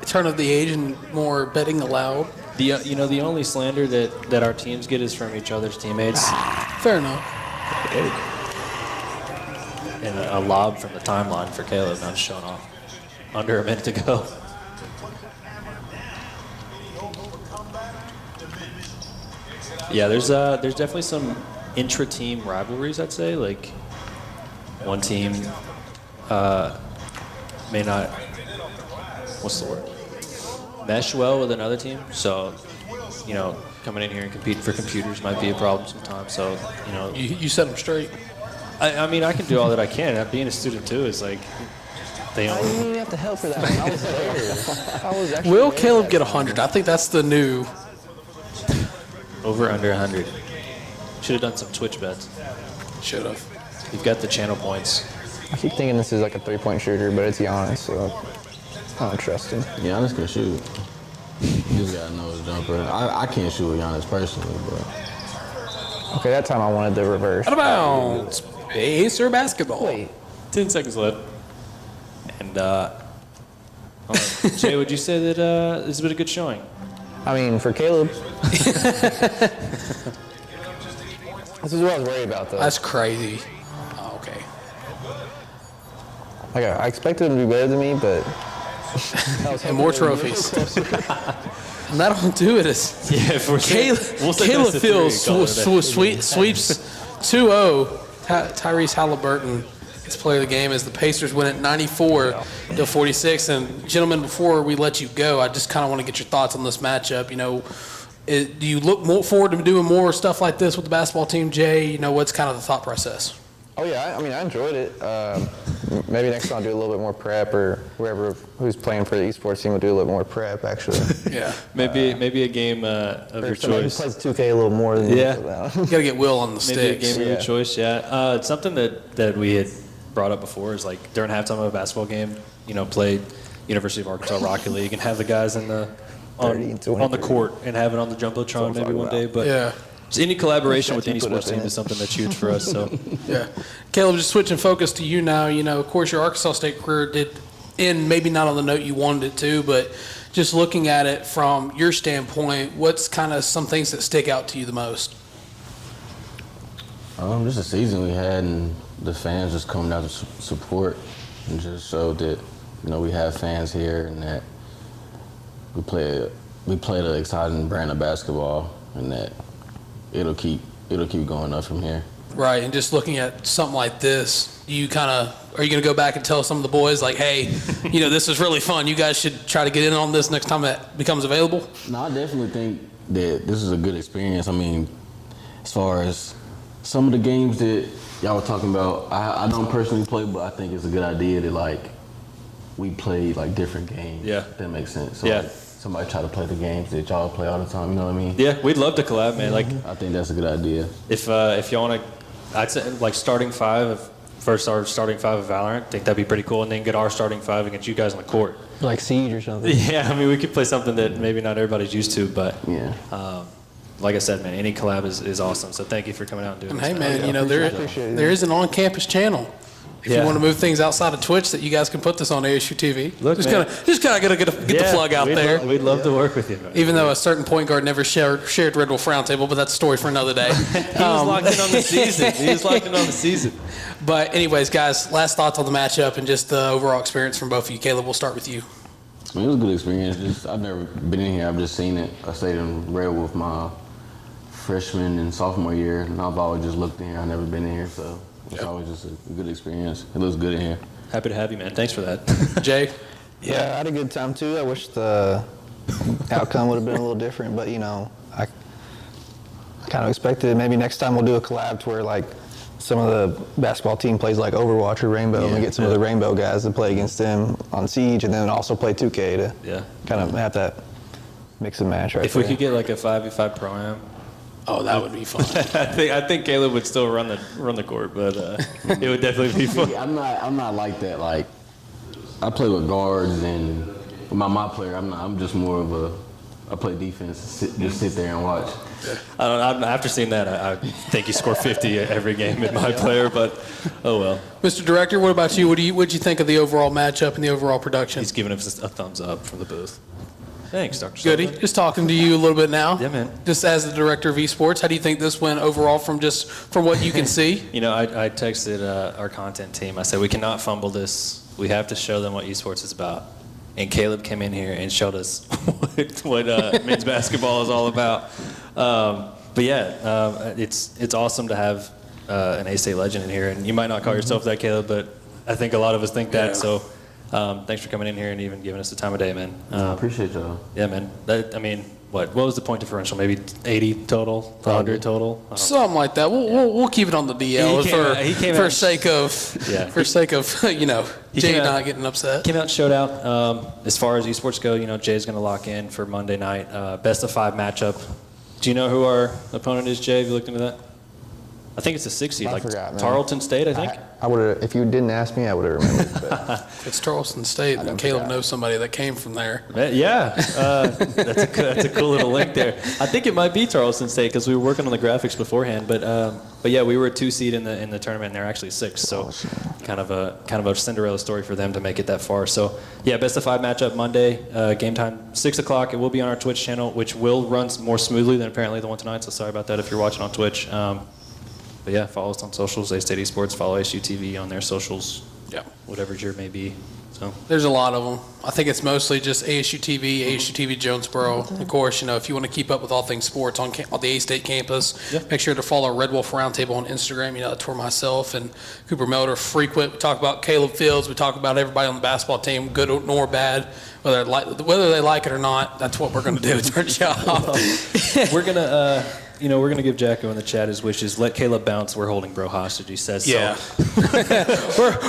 turn of the age and more betting allowed. the only slander that our teams get is from each other's teammates. Fair enough. And a lob from the timeline for Caleb, not showing off. Under a minute to go. Yeah, there's definitely some intra-team rivalries, I'd say. Like, one team may not, what's the word? Mesh well with another team. So, you know, coming in here and competing for computers might be a problem sometimes. So, you know. You set them straight. I mean, I can do all that I can. Being a student, too, is like, they I didn't own. even have to help for that one. I was there. I was actually Will there Caleb that get time. 100? I think that's the new. Over, under 100. Should have done some Twitch bets. Should have. You've got the channel points. I keep thinking this is like a three-point shooter, but it's Giannis, so I don't trust him. Giannis can shoot. You just gotta know his jumper. I can't shoot with Giannis personally, but Okay, that time I wanted the reverse. Out of bounds. Pacer basketball. Wait, 10 seconds left. And, Jay, would you say that this has been a good showing? I mean, for Caleb. This is what I was worried about, though. That's crazy. Oh, okay. Like, I expected him to be better than me, but. And more trophies. And that'll do it. Yeah, if we're Caleb Fields sweeps 2-0 Tyrese Halliburton. His player of the game as the Pacers win at 94-46. And gentlemen, before we let you go, I just kind of want to get your thoughts on this matchup. You know, do you look more forward to doing more stuff like this with the basketball team, Jay? You know, what's kind of the thought process? Oh, yeah, I mean, I enjoyed it. Maybe next time I'll do a little bit more prep, or whoever who's playing for the eSports team will do a little more prep, actually. Yeah. Maybe a game of your Somebody who choice. plays 2K a little more than Yeah. me. You got to get Will on the Maybe a sticks. game of your choice, yeah. It's something that we had brought up before is like during halftime of a basketball game, you know, play University of Arkansas Rocket League and have the guys in the 30 and on the 23. court and have it on the Jumbotron maybe one day. But Yeah. just any collaboration with Shots any you put sports up in team it. is something that's huge for us. So Yeah. Caleb, just switching focus to you now. You know, of course, your Arkansas State career did end maybe not on the note you wanted it to, but just looking at it from your standpoint, what's kind of some things that stick out to you the most? just the season we had and the fans just coming out to support and just showed that, you know, we have fans here and that we play an exciting brand of basketball and that it'll keep going up from here. Right, and just looking at something like this, are you going to go back and tell some of the boys, like, hey, you know, this is really fun. You guys should try to get in on this next time it becomes available? No, I definitely think that this is a good experience. I mean, as far as some of the games that y'all were talking about, I don't personally play, but I think it's a good idea that like we play like different games. Yeah. If that makes sense. So Yeah. like, somebody try to play the games that y'all play all the time. You know what I mean? Yeah, we'd love to collab, man. Like, I think that's a good idea. if y'all want to, I'd say like starting five of Valorant. I think that'd be pretty cool, and then get our starting five against you guys on the court. Like Siege or something. Yeah, I mean, we could play something that maybe not everybody's used to, but Yeah. like I said, man, any collab is awesome. So thank you for coming out and doing And this. hey, man, you know, appreciate it. there is an on-campus channel. If Yeah. you want to move things outside of Twitch, that you guys can put this on ASU-TV. Look, just man. kind of get the plug out there. We'd love to work with you, man. Even though a certain point guard never shared Red Wolf Roundtable, but that's a story for another day. He was locked in on the season. He was locked in on the season. But anyways, guys, last thoughts on the matchup and just the overall experience from both of you. Caleb, we'll start with you. I mean, it was a good experience. Just I've never been in here. I've just seen it. I stayed in Red Wolf my freshman and sophomore year, and I've always just looked in here. I've never been in here, so it's always just a good experience. It looks good in here. Happy to have you, man. Thanks for that. Jay? Yeah, I had a good time too. I wish the outcome would have been a little different, but you know, I kind of expected maybe next time we'll do a collab to where like some of the basketball team plays like Overwatch or Rainbow, and we get some of the Rainbow guys to play against them on Siege, and then also play 2K to kind of have that mix and match right If we could get like a 5v5 pro-am, Oh, that would be fun. I think Caleb would still run the court, but it would definitely be fun. I'm not like that. Like I play with guards, and with my player, I'm just more of I play defense, just sit there and watch. I don't know, after seeing that, I think you score 50 every game in my player, but oh well. Mr. Director, what about you? What'd you think of the overall matchup and the overall production? He's giving us a thumbs up from the booth. Thanks, Dr. Goody. Sullivan. Just talking to you a little bit now. Yeah, man. Just as the director of eSports, how do you think this went overall from what you can see? You know, I texted our content team. I said, we cannot fumble this. We have to show them what eSports is about. And Caleb came in here and showed us what men's basketball is all about. But yeah, it's awesome to have an A-State legend in here. And you might not call yourself that, Caleb, but I think a lot of us think that. So thanks for coming in here and even giving us the time of day, man. I appreciate y'all. Yeah, man. What was the point differential? Maybe 80 total, 100 total? Something like that. We'll keep it on the DL for sake of you know, Jay not getting upset. Came out and showed out. As far as esports go, you know, Jay's going to lock in for Monday night. Best of 5 matchup. Do you know who our opponent is, Jay? Have you looked into that? I think it's a 6 seed, I like forgot, man. Tarleton State, I think. I would have, if you didn't ask me, I would have remembered. But It's Charleston State, and Caleb knows somebody that came from there. Yeah, that's a cool little link there. I think it might be Charleston State because we were working on the graphics beforehand. But yeah, we were a 2 seed in the tournament, and they're actually 6. So kind of a Cinderella story for them to make it that far. So yeah, best of 5 matchup Monday, game time 6 o'clock. It will be on our Twitch channel, which will run more smoothly than apparently the one tonight. So sorry about that if you're watching on Twitch. But yeah, follow us on socials, A-State eSports, follow ASU-TV on their socials, Yeah. whatever your may be. So There's a lot of them. I think it's mostly just ASU-TV, ASU-TV Jonesboro. Of course, you know, if you want to keep up with all things sports on the A-State campus, make sure to follow Red Wolf Roundtable on Instagram. You know, that's where myself and Cooper Miller frequent. We talk about Caleb Fields. We talk about everybody on the basketball team, good nor bad. Whether they like it or not, that's what we're going to do. It's our job. we're gonna, we're gonna give Jacko in the chat his wishes. Let Caleb bounce. We're holding bro hostage. He says Yeah. so.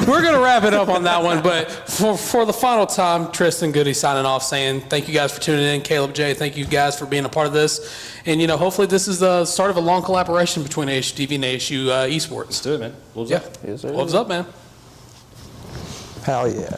we're going to wrap it up on that one. But for the final time, Tristan Goody signing off saying thank you guys for tuning in. Caleb, Jay, thank you guys for being a part of this. And, you know, hopefully this is the start of a long collaboration between ASU-TV and ASU eSports. Let's do it, man. Wolves Yeah. up. Yes, sir. Wolves up, man. hell yeah.